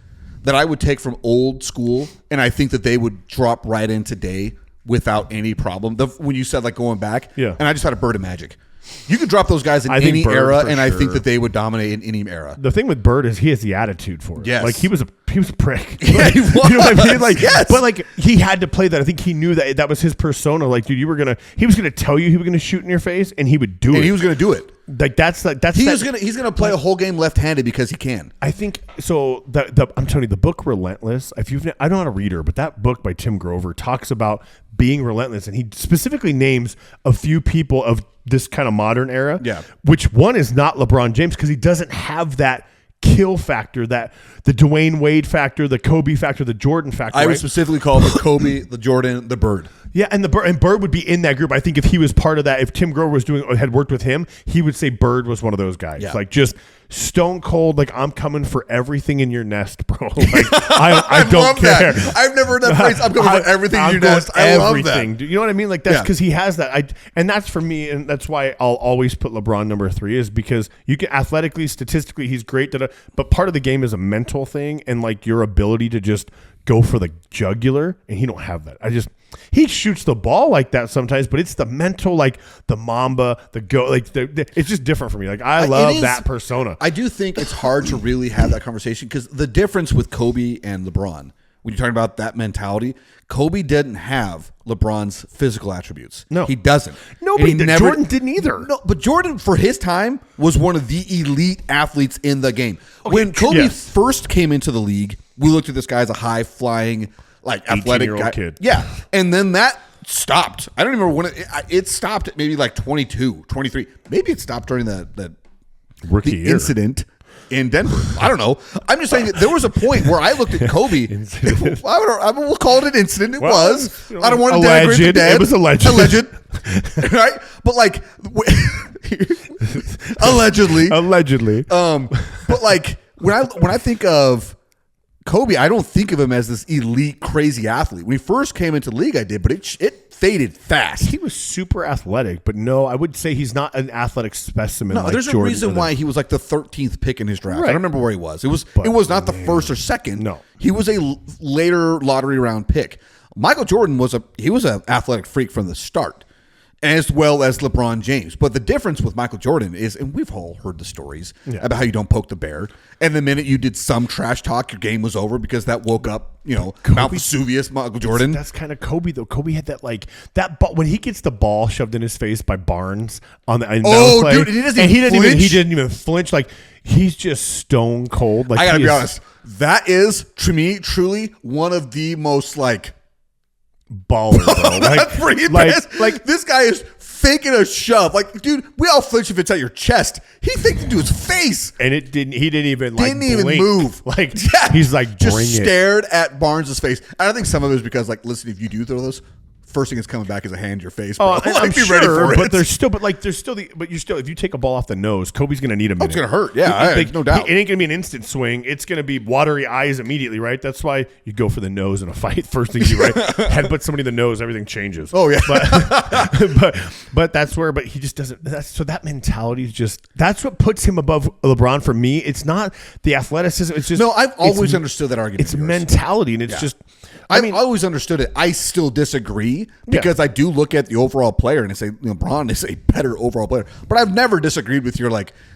that I would take from old school, and I think that they would drop right in today without any problem. When you said like going back, yeah, and I just had a Bird and Magic. You could drop those guys in any era, and I think that they would dominate in any era. The thing with Bird is he has the attitude for it. Yes. Like he was a prick. Yeah, like, he was. You know what I mean? Like, yes. But like he had to play that. I think he knew that was his persona. Like, dude, he was gonna tell you he was gonna shoot in your face, and he would do it. And he was gonna do it. Like that's he's gonna play a whole game left-handed because he can. I think so. I'm telling you, the book Relentless. I don't know how to read her, but that book by Tim Grover talks about being relentless, and he specifically names a few people of this kind of modern era. Yeah, which one is not LeBron James because he doesn't have that kill factor, that the Dwayne Wade factor, the Kobe factor, the Jordan factor. I would specifically call the Kobe, the Jordan, the Bird. Yeah, and Bird would be in that group. I think if he was part of that, if Tim Grover had worked with him, he would say Bird was one of those guys. Yeah. Like just stone cold, like I'm coming for everything in your nest, bro. Like I don't care. That. I've never heard that phrase. I'm coming for everything in your nest. I love that. You know what I mean? Like that's because he has that. And that's for me, and that's why I'll always put LeBron number 3 is because you can athletically, statistically, he's great. But part of the game is a mental thing and like your ability to just go for the jugular, and he don't have that. He shoots the ball like that sometimes, but it's the mental, like the Mamba, the go, like it's just different for me. Like I love that persona. I do think it's hard to really have that conversation because the difference with Kobe and LeBron, when you're talking about that mentality, Kobe didn't have LeBron's physical attributes. No, he doesn't. Nobody did. Jordan didn't either. No, but Jordan, for his time, was one of the elite athletes in the game. Okay, when Kobe first came into the league, we looked at this guy as a high-flying, like athletic guy. Kid. Yeah, and then that stopped. I don't even remember when it stopped at maybe like 22, 23. Maybe it stopped during the rookie year incident in Denver. I don't know. I'm just saying that there was a point where I looked at Kobe. We'll call it an incident. It was. I don't want to denigrate the dead. It was alleged. Right? But like, allegedly. But like when I think of Kobe, I don't think of him as this elite, crazy athlete. When he first came into the league, I did, but it faded fast. He was super athletic, but no, I would say he's not an athletic specimen. No, like there's Jordan a reason why he was like the 13th pick in his draft. Right. I don't remember where he was. It was not the first or second. No, he was a later lottery round pick. Michael Jordan was an athletic freak from the start, as well as LeBron James. But the difference with Michael Jordan is, and we've all heard the stories about how you don't poke the bear. And the minute you did some trash talk, your game was over because that woke up, Mount Vesuvius, Michael Jordan. That's kind of Kobe, though. Kobe had that ball, when he gets the ball shoved in his face by Barnes on the play, dude, he didn't even flinch. Like he's just stone cold. Like I gotta be honest, that is to me truly one of the most like baller, bro. That's pretty best. Like this guy is faking a shove. Like, dude, we all flinch if it's at your chest. He faked it to his face, and he didn't even even move. Like he's like just stared at Barnes' face. I don't think some of it is because like, listen, if you do throw those, first thing that's coming back is a hand in your face. Bro. I'm be sure, ready for it. But you're still, if you take a ball off the nose, Kobe's going to need a minute. It's going to hurt. Yeah, no doubt. It ain't going to be an instant swing. It's going to be watery eyes immediately, right? That's why you go for the nose in a fight. First thing you do, right? Headbutt somebody in the nose, everything changes. Oh, yeah. But that's where, but he just doesn't. So that mentality is just, that's what puts him above LeBron for me. It's not the athleticism. It's just. No, I've always understood that argument. It's mentality, and it's just. I've always understood it. I still disagree because I do look at the overall player and I say LeBron is a better overall player. But I've never disagreed with your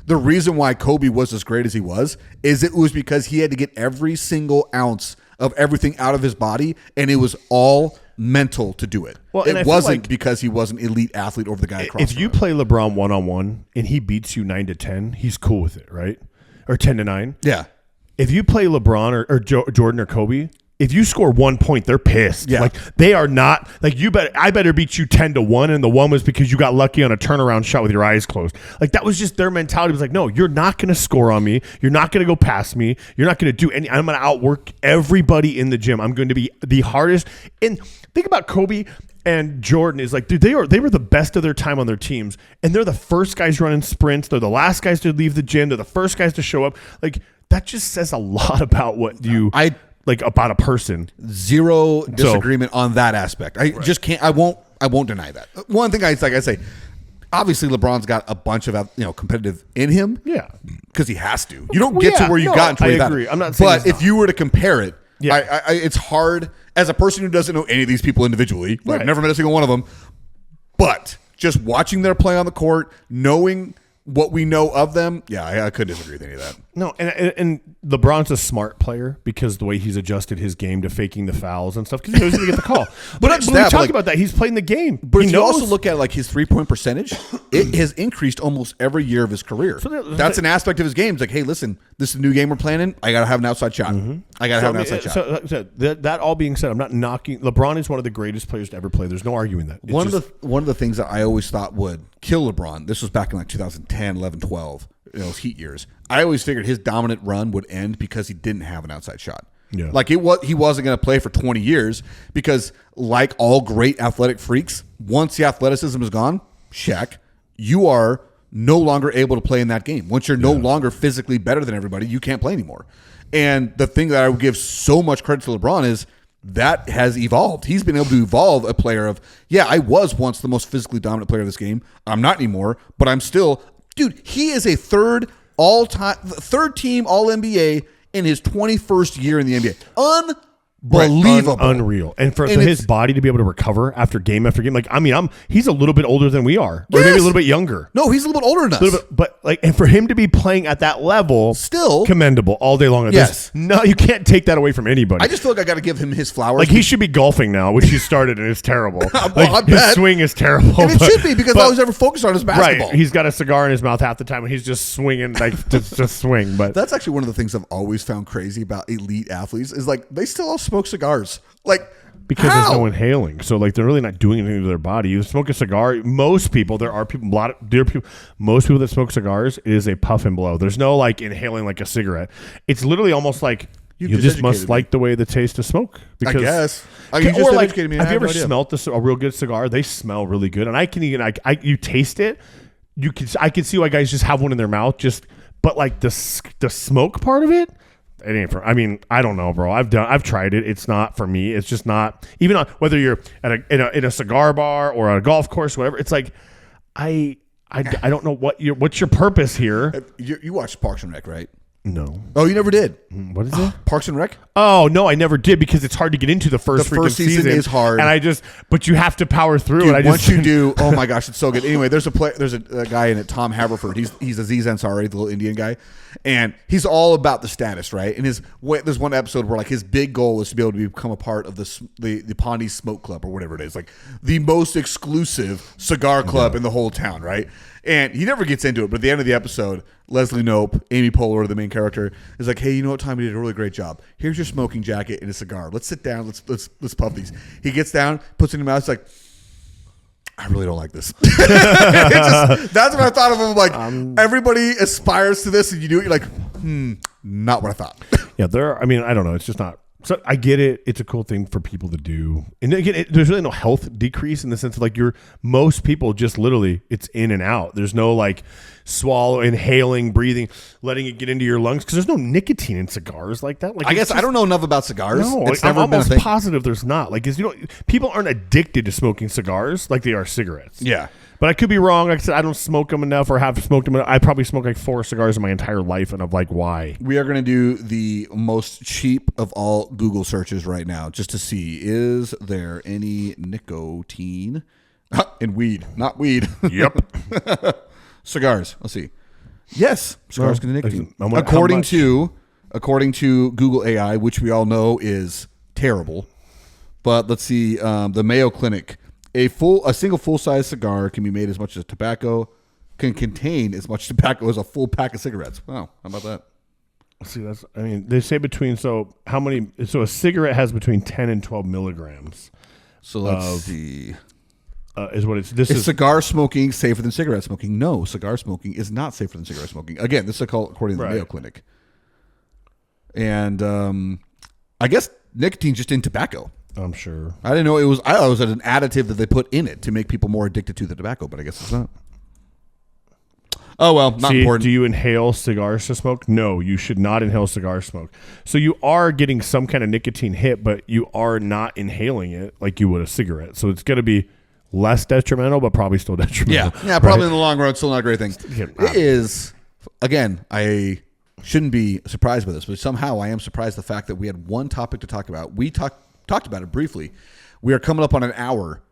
the reason why Kobe was as great as he was is it was because he had to get every single ounce of everything out of his body, and it was all mental to do it. Well, it wasn't because he was an elite athlete over the guy across. If you play LeBron 1-on-1 and he beats you 9-10, he's cool with it, right? Or 10-9. Yeah. If you play LeBron or Jordan or Kobe, if you score 1 point, they're pissed. Yeah. Like they are not like I better beat you 10-1, and the one was because you got lucky on a turnaround shot with your eyes closed. Like that was just their mentality. It was like, no, you're not going to score on me. You're not going to go past me. You're not going to do any. I'm going to outwork everybody in the gym. I'm going to be the hardest. And think about Kobe and Jordan is like, dude, they were the best of their time on their teams, and they're the first guys running sprints. They're the last guys to leave the gym. They're the first guys to show up. Like that just says a lot about what you. Like about a person. Zero disagreement on that aspect. I just can't. I won't deny that. One thing I say, obviously LeBron's got a bunch of competitive in him. Yeah, because he has to. You don't get to where you got until you got. I agree. I'm not saying but if you were to compare it, it's hard as a person who doesn't know any of these people individually. Right. I've never met a single one of them, but just watching their play on the court, knowing what we know of them, I couldn't disagree with any of that. No, and LeBron's a smart player because the way he's adjusted his game to faking the fouls and stuff because he knows he's going to get the call. But we talk about that. He's playing the game. But if you also look at his 3-point percentage, it has increased almost every year of his career. So that's an aspect of his game. It's like, hey, listen, this is a new game we're playing in. I got to have an outside shot. Mm-hmm. I got to have an outside shot. So that all being said, I'm not knocking. LeBron is one of the greatest players to ever play. There's no arguing that. One of the things that I always thought would kill LeBron, this was back in 2010, 11, 12, those Heat years. I always figured his dominant run would end because he didn't have an outside shot. Yeah. He wasn't going to play for 20 years because, like all great athletic freaks, once the athleticism is gone, Shaq, you are no longer able to play in that game. Once you're no longer physically better than everybody, you can't play anymore. And the thing that I would give so much credit to LeBron is that has evolved. He's been able to evolve a player of, I was once the most physically dominant player of this game. I'm not anymore, but I'm still, dude, he is a third team All-NBA in his 21st year in the NBA. Unbelievable. Unreal. And for his body to be able to recover after game, he's a little bit older than we are. Or maybe a little bit younger. No, he's a little bit older than us. But and for him to be playing at that level, still commendable all day long. Yes. No, you can't take that away from anybody. I just feel like I got to give him his flowers. He should be golfing now, which he started and it's terrible. I bet. His swing is terrible. And it should be because all he's ever focused on is basketball. Right. He's got a cigar in his mouth half the time and he's just swinging, just swing. But that's actually one of the things I've always found crazy about elite athletes is they still all smoke cigars. Because there's no inhaling, so they're really not doing anything to their body. You smoke a cigar. Most people, most people that smoke cigars, it is a puff and blow. There's no inhaling like a cigarette. It's literally almost like you just must like the way the taste of smoke. Because, I guess. You just educated me. Have you ever smelled a real good cigar? They smell really good, and you taste it. I can see why guys just have one in their mouth. But the smoke part of it. It ain't for. I don't know, bro. I've tried it. It's not for me. It's just not. Even whether you're in a cigar bar or a golf course, whatever. It's I don't know what's your purpose here. You watched Parks and Rec, right? No. Oh, you never did. What is it? Parks and Rec? Oh no, I never did because it's hard to get into the first season is hard, and but you have to power through it. Once you do, oh my gosh, it's so good. Anyway, there's a guy in it, Tom Haverford. He's Aziz Ansari, the little Indian guy, and he's all about the status, right? And there's one episode where his big goal is to be able to become a part of the Pawnee Smoke Club or whatever it is, the most exclusive cigar club in the whole town, right? And he never gets into it, but at the end of the episode, Leslie Knope, Amy Poehler, the main character, is like, "Hey, you know what, Tom? You did a really great job. Here's your smoking jacket and a cigar. Let's sit down. Let's puff these." He gets down, puts it in his mouth. It's like, I really don't like this. That's what I thought of him. Everybody aspires to this, and you do it. You're like, not what I thought. Yeah, I don't know. It's just not. So I get it. It's a cool thing for people to do. And again, there's really no health decrease in the sense of most people just literally it's in and out. There's no swallow, inhaling, breathing, letting it get into your lungs because there's no nicotine in cigars like that. I guess I don't know enough about cigars. No, I'm almost positive there's not. People aren't addicted to smoking cigars like they are cigarettes. Yeah. But I could be wrong. Like I said, I don't smoke them enough or have smoked them enough. I probably smoked 4 cigars in my entire life, and I'm like, why? We are going to do the most cheap of all Google searches right now just to see, is there any nicotine in weed? Not weed. Yep. Cigars. Let's see. Yes, cigars contain nicotine. According to Google AI, which we all know is terrible. But let's see. The Mayo Clinic. A single full-size cigar can be made as much as can contain as much tobacco as a full pack of cigarettes. Wow, how about that? See, they say so a cigarette has between 10 and 12 milligrams. So let's see. Is what is cigar smoking safer than cigarette smoking? No, cigar smoking is not safer than cigarette smoking. Again, this is according to the Mayo Clinic. And I guess nicotine's just in tobacco. I'm sure. I didn't know it was. I thought it was an additive that they put in it to make people more addicted to the tobacco, but I guess it's not. Oh well, not important. Do you inhale cigars to smoke? No, you should not inhale cigar smoke. So you are getting some kind of nicotine hit, but you are not inhaling it like you would a cigarette. So it's going to be less detrimental, but probably still detrimental. Yeah, probably in the long run, still not a great thing. It is, again, I shouldn't be surprised by this, but somehow I am surprised the fact that we had one topic to talk about. We talked about it briefly. We are coming up on an hour.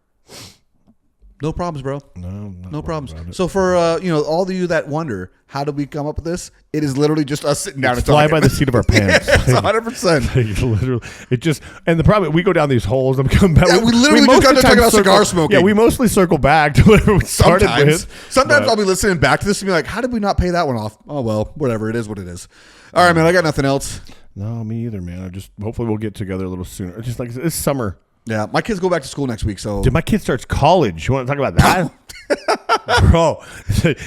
No problems, bro. No problems. So for all of you that wonder, how did we come up with this? It is literally just us sitting down and fly talking. by the seat of our pants. It's 100%. Literally, it just, and the problem, we go down these holes. I'm coming back. Yeah, we literally just got to talk about cigar smoking. Yeah, we mostly circle back to whatever we started with. Sometimes I'll be listening back to this and be like, how did we not pay that one off? Oh, well, whatever. It is what it is. All right, man. I got nothing else. No, me either, man. Hopefully we'll get together a little sooner. It's just like it's summer. Yeah, my kids go back to school next week, so. Dude, my kid starts college. You want to talk about that? Bro,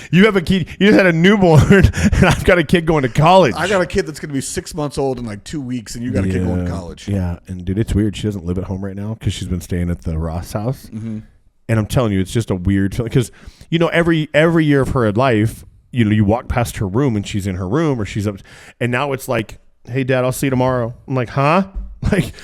you have a kid. You just had a newborn, and I've got a kid going to college. I got a kid that's going to be 6 months old in like 2 weeks, and you got a kid going to college. Yeah, and dude, it's weird. She doesn't live at home right now because she's been staying at the Ross house. Mm-hmm. And I'm telling you, it's just a weird feeling because every year of her life, you walk past her room and she's in her room or she's up, and now it's like, hey, Dad, I'll see you tomorrow. I'm like, huh? Like,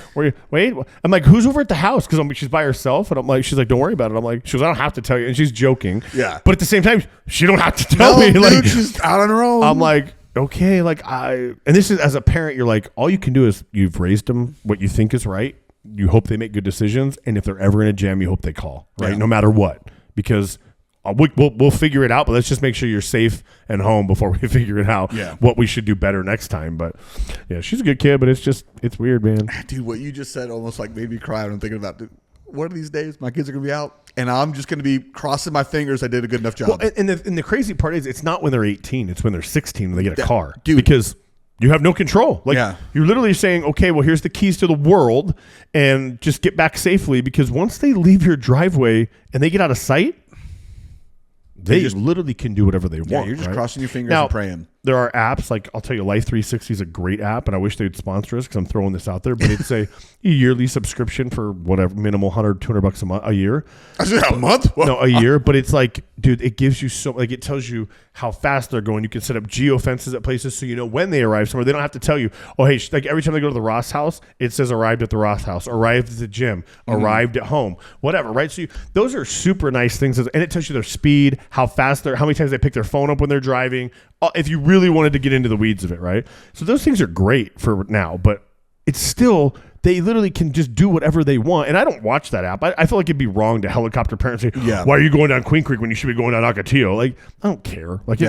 wait. I'm like, who's over at the house? Because she's by herself, and I'm like, she's like, don't worry about it. I'm like, she goes, I don't have to tell you, and she's joking. Yeah. But at the same time, she don't have to tell me. Dude, like, she's out on her own. I'm like, okay, like and this is as a parent, you're like, all you can do is you've raised them what you think is right. You hope they make good decisions, and if they're ever in a jam, you hope they call, right? Yeah. No matter what, because. We'll figure it out, but let's just make sure you're safe and home before we figure it out. Yeah. What we should do better next time. But yeah, she's a good kid, but it's weird, man. Dude, what you just said almost like made me cry when I'm thinking about, dude, one of these days my kids are gonna be out, and I'm just gonna be crossing my fingers I did a good enough job. Well, and the crazy part is it's not when they're 18; it's when they're 16 when they get a car, dude. Because you have no control. Like you're literally saying, okay, well, here's the keys to the world, and just get back safely. Because once they leave your driveway and they get out of sight. They just literally can do whatever they want. Yeah, you're just crossing your fingers and praying. There are apps like I'll tell you, Life 360 is a great app, and I wish they'd sponsor us because I'm throwing this out there. But it's a yearly subscription for whatever minimal $100-$200 a year. I said a month? No, a year. But it's like, dude, it gives you it tells you how fast they're going. You can set up geo fences at places so you know when they arrive somewhere. They don't have to tell you. Oh, hey, like every time they go to the Ross house, it says arrived at the Ross house, arrived at the gym, arrived at home, whatever. Right? So those are super nice things, and it tells you their speed, how fast how many times they pick their phone up when they're driving. If you really wanted to get into the weeds of it, right? So those things are great for now, but it's still, they literally can just do whatever they want. And I don't watch that app. I feel like it'd be wrong to helicopter parents say, why are you going down Queen Creek when you should be going down Ocotillo? Like, I don't care. Like,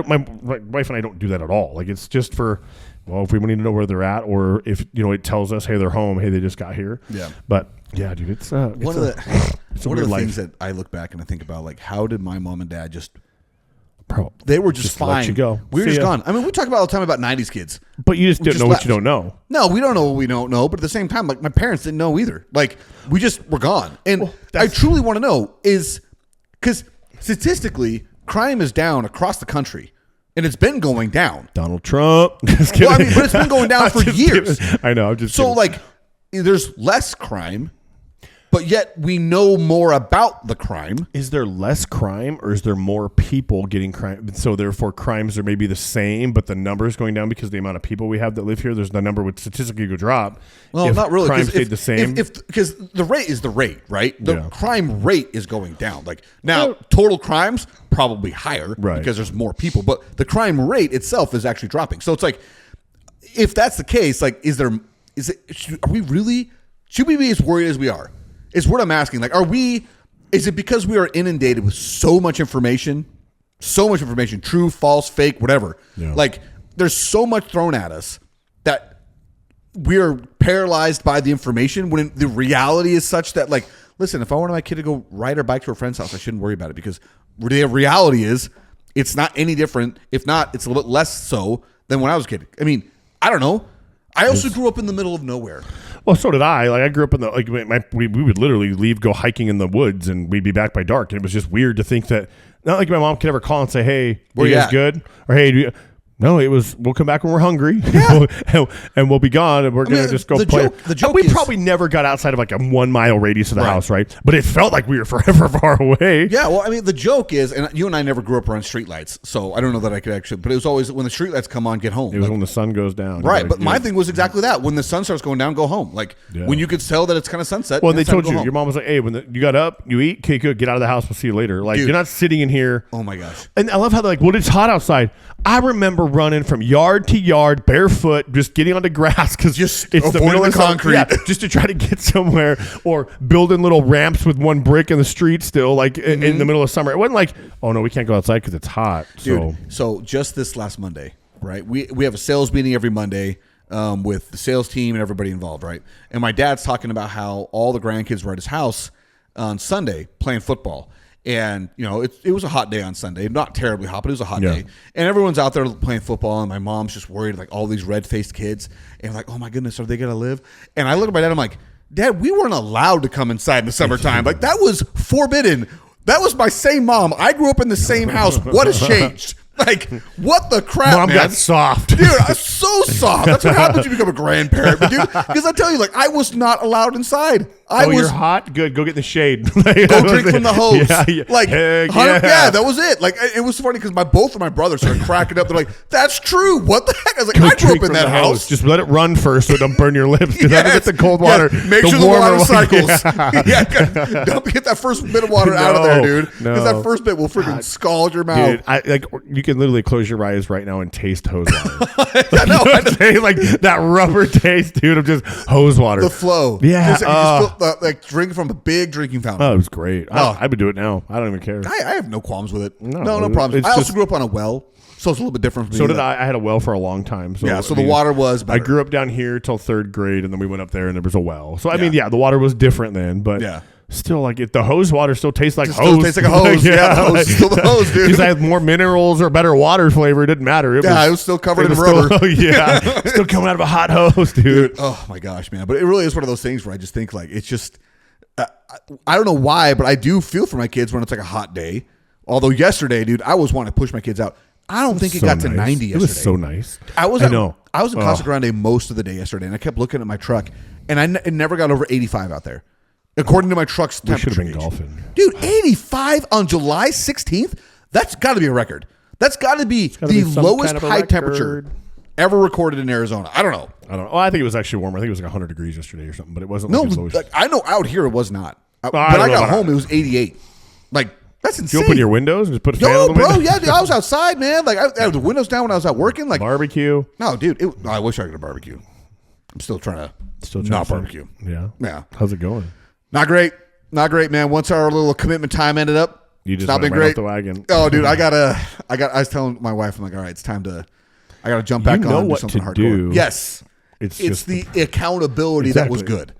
my wife and I don't do that at all. Like, it's just for, well, if we need to know where they're at, or if, it tells us, hey, they're home. Hey, they just got here. Yeah. But yeah, dude, it's one of the things that I look back and I think about, like, how did my mom and dad just, bro, they were just fine. Let you go. We were just gone. I mean, we talk about all the time about 90s kids. But you just didn't know what you don't know. No, we don't know what we don't know. But at the same time, like, my parents didn't know either. Like, we just were gone. And I truly want to know is, because statistically, crime is down across the country. And it's been going down. Donald Trump. Just kidding. Well, I mean, but it's been going down for years. Kidding. I know. I'm just so kidding. Like, there's less crime, but yet we know more about the crime. Is there less crime, or is there more people getting crime? So therefore, crimes are maybe the same, but the number is going down because the amount of people we have that live here. The number would statistically go drop. Well, not really. Crime stayed the same. Because the rate is the rate, right? The crime rate is going down. Like now, total crimes probably higher, right? Because there's more people, but the crime rate itself is actually dropping. So it's like, if that's the case, like, should we be as worried as we are? Is what I'm asking. Like, is it because we are inundated with so much information, true, false, fake, whatever. Yeah. Like, there's so much thrown at us that we are paralyzed by the information when the reality is such that, like, listen, if I wanted my kid to go ride her bike to her friend's house, I shouldn't worry about it because the reality is it's not any different. If not, it's a little bit less so than when I was a kid. I mean, I don't know. I also grew up in the middle of nowhere. Well, so did I. Like, I grew up in we would literally leave, go hiking in the woods, and we'd be back by dark. And it was just weird to think that, not like my mom could ever call and say, hey, were you guys good? Or hey, No, it was, we'll come back when we're hungry and we'll be gone and we're going to just go play. The joke we is, probably never got outside of like a 1 mile radius of the house, right? But it felt like we were forever far away. Yeah, well, I mean, the joke is, and you and I never grew up around streetlights, so I don't know that I could actually, but it was always when the streetlights come on, get home. It was when the sun goes down. Right, but my thing was exactly that. When the sun starts going down, go home. Like, when you could tell that it's kind of sunset. Well, they told you, your mom was like, hey, when you got up, you eat, okay, good, get out of the house, we'll see you later. Like, you're not sitting in here. Oh, my gosh. And I love how they're like, well, it's hot outside. I remember running from yard to yard, barefoot, just getting onto grass because it's the middle of the concrete, just to try to get somewhere, or building little ramps with one brick in the street still, like in the middle of summer. It wasn't like, oh no, we can't go outside because it's hot. So just this last Monday, right? We have a sales meeting every Monday with the sales team and everybody involved, right? And my dad's talking about how all the grandkids were at his house on Sunday playing football. And, you know, it was a hot day on Sunday. Not terribly hot, but it was a hot day. And everyone's out there playing football, and my mom's just worried, like, all these red-faced kids. And like, oh, my goodness, are they going to live? And I look at my dad, I'm like, Dad, we weren't allowed to come inside in the summertime. Like, that was forbidden. That was my same mom. I grew up in the same house. What has changed? Like, what the crap, Mom man? got soft. Dude, I'm so soft. That's what happens when you become a grandparent. But, dude, because I tell you, like, I was not allowed inside. You're hot? Good. Go get in the shade. Go drink from the hose. Like, yeah, that was it. Like, it was funny because both of my brothers started cracking up. They're like, that's true. What the heck? I was like, I grew up in that house. Just let it run first so it don't burn your lips. Because I get the cold water. Make sure the water cycles. Don't get that first bit of water out of there, dude. Because that first bit will freaking scald your mouth. Dude, you can literally close your eyes right now and taste hose water. I know. Like that rubber taste, dude, of just hose water. The flow. Yeah. You just feel like drinking from a big drinking fountain. Oh, it was great. I would do it now. I don't even care. I have no qualms with it. No problems. I also grew up on a well, so it's a little bit different for me. So did I. I had a well for a long time. So so the water was better. I grew up down here till 3rd grade, and then we went up there, and there was a well. So, I mean, the water was different then, but still, like, the hose water still tastes like hose. Still tastes like a hose. The hose is still the hose, dude. Because I had more minerals or better water flavor. It didn't matter. It was still covered in rubber. Still coming out of a hot hose, dude. Oh, my gosh, man. But it really is one of those things where I just think, like, it's just... I don't know why, but I do feel for my kids when it's like a hot day. Although yesterday, dude, I was wanting to push my kids out. I don't think it got to 90 yesterday. It was so nice. I was in Casa Grande most of the day yesterday, and I kept looking at my truck, and it never got over 85 out there. According to my truck's temperature should have been gauge. golfing. Dude, 85 on July 16th? That's got to be a record. That's got to be the lowest high temperature ever recorded in Arizona. I don't know. Oh, I think it was actually warmer. I think it was like 100 degrees yesterday or something, but it wasn't like I know out here it was not. When I got home, it was 88. Like, that's insane. You open your windows and just put a fan on the window? Bro, yeah, dude, I was outside, man. Like, I had the windows down when I was out working. Like, barbecue? No, dude. I wish I could have barbecue. I'm still trying to not barbecue. Yeah. How's it going? Not great. Not great, man. Once our little commitment time ended up, you just not been right great. Off the wagon. Oh, dude, I was telling my wife, I'm like, all right, it's time to, I got to jump back on and do something hardcore. Do. Yes. It's the accountability that was good.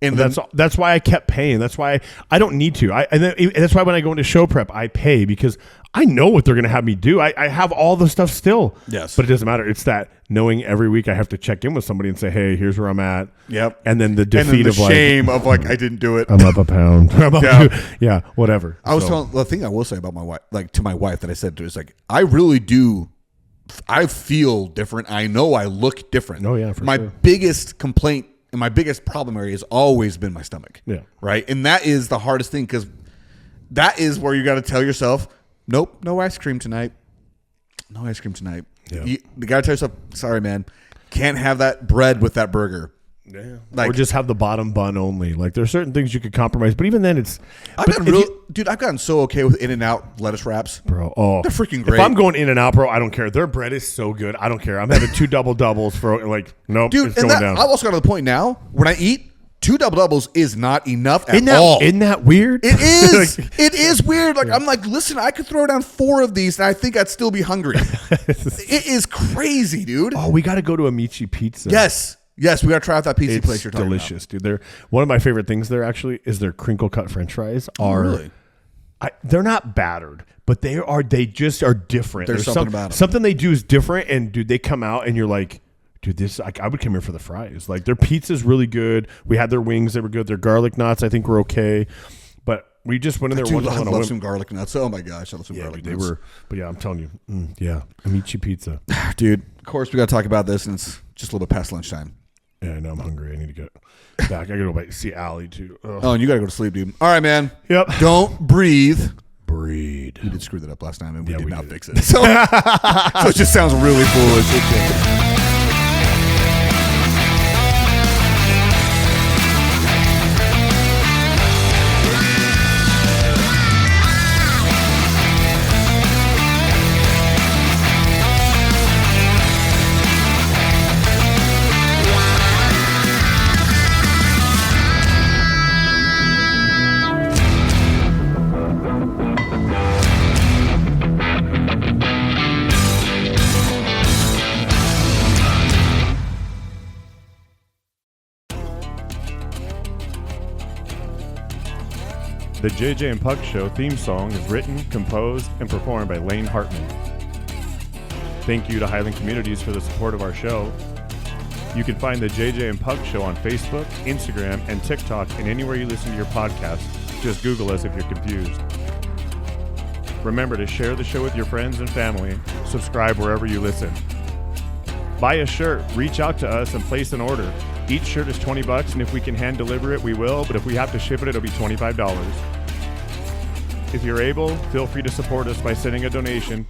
And that's why I kept paying. That's why I don't need to. And that's why when I go into show prep, I pay because I know what they're going to have me do. I have all the stuff still. Yes. But it doesn't matter. It's that knowing every week I have to check in with somebody and say, hey, here's where I'm at. Yep. And then the defeat of shame of like, I didn't do it. I'm up a pound. Yeah, whatever. I was telling, the thing I will say about my wife, like to my wife that I said to her is like, I really do. I feel different. I know I look different. Oh, yeah, my biggest complaint and my biggest problem area has always been my stomach. Yeah. Right? And that is the hardest thing because that is where you got to tell yourself, nope, no ice cream tonight. No ice cream tonight. Yeah. You got to tell yourself, sorry, man, can't have that bread with that burger. Yeah. Or just have the bottom bun only. Like there's certain things you could compromise, but even then it's. I've gotten so okay with In-N-Out lettuce wraps, bro. Oh, they're freaking great. If I'm going In-N-Out, bro, I don't care. Their bread is so good. I don't care. I'm having 2 double doubles for like nope. Dude, it's going down. I've also got to the point now when I eat 2 double doubles is not enough at all. Isn't that weird? It is. It is weird. Like I'm like, listen, I could throw down 4 of these and I think I'd still be hungry. It is crazy, dude. Oh, we got to go to Amici Pizza. Yes, we got to try out that pizza place you're talking delicious, about. Dude. They're one of my favorite things there actually is their crinkle cut French fries are. Really? They're not battered, but they just are different. There's something about them. Something they do is different, and dude, they come out and you're like, dude, this I would come here for the fries. Like their pizza's really good. We had their wings; they were good. Their garlic knots, I think, were okay. But We just went in there Dude, one time I on a love whim. some garlic nuts. Oh my gosh, I love some garlic They nuts. were, but yeah, I'm telling you, yeah, Amici pizza. Dude, of course we got to talk about this, and it's just a little bit past lunchtime. Yeah, I know I'm hungry. I need to get back. I gotta go back see Allie too. Ugh. Oh, and you got to go to sleep, dude. All right, man. Yep. Don't breathe. Breed. We did screw that up last time, and we Yeah, did we not did. fix it. So it just sounds really foolish. The JJ and Pug Show theme song is written, composed, and performed by Lane Hartman. Thank you to Highland Communities for the support of our show. You can find the JJ and Pug Show on Facebook, Instagram, and TikTok, and anywhere you listen to your podcast. Just Google us if you're confused. Remember to share the show with your friends and family. Subscribe wherever you listen. Buy a shirt, reach out to us, and place an order. Each shirt is $20, and if we can hand deliver it, we will, but if we have to ship it, it'll be $25. If you're able, feel free to support us by sending a donation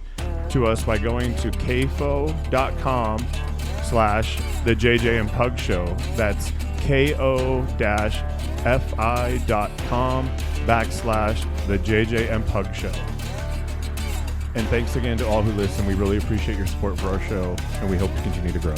to us by going to kfo.com/the JJ and Pug Show. That's ko-fi.com/the JJ and Pug Show. And thanks again to all who listen. We really appreciate your support for our show, and we hope to continue to grow.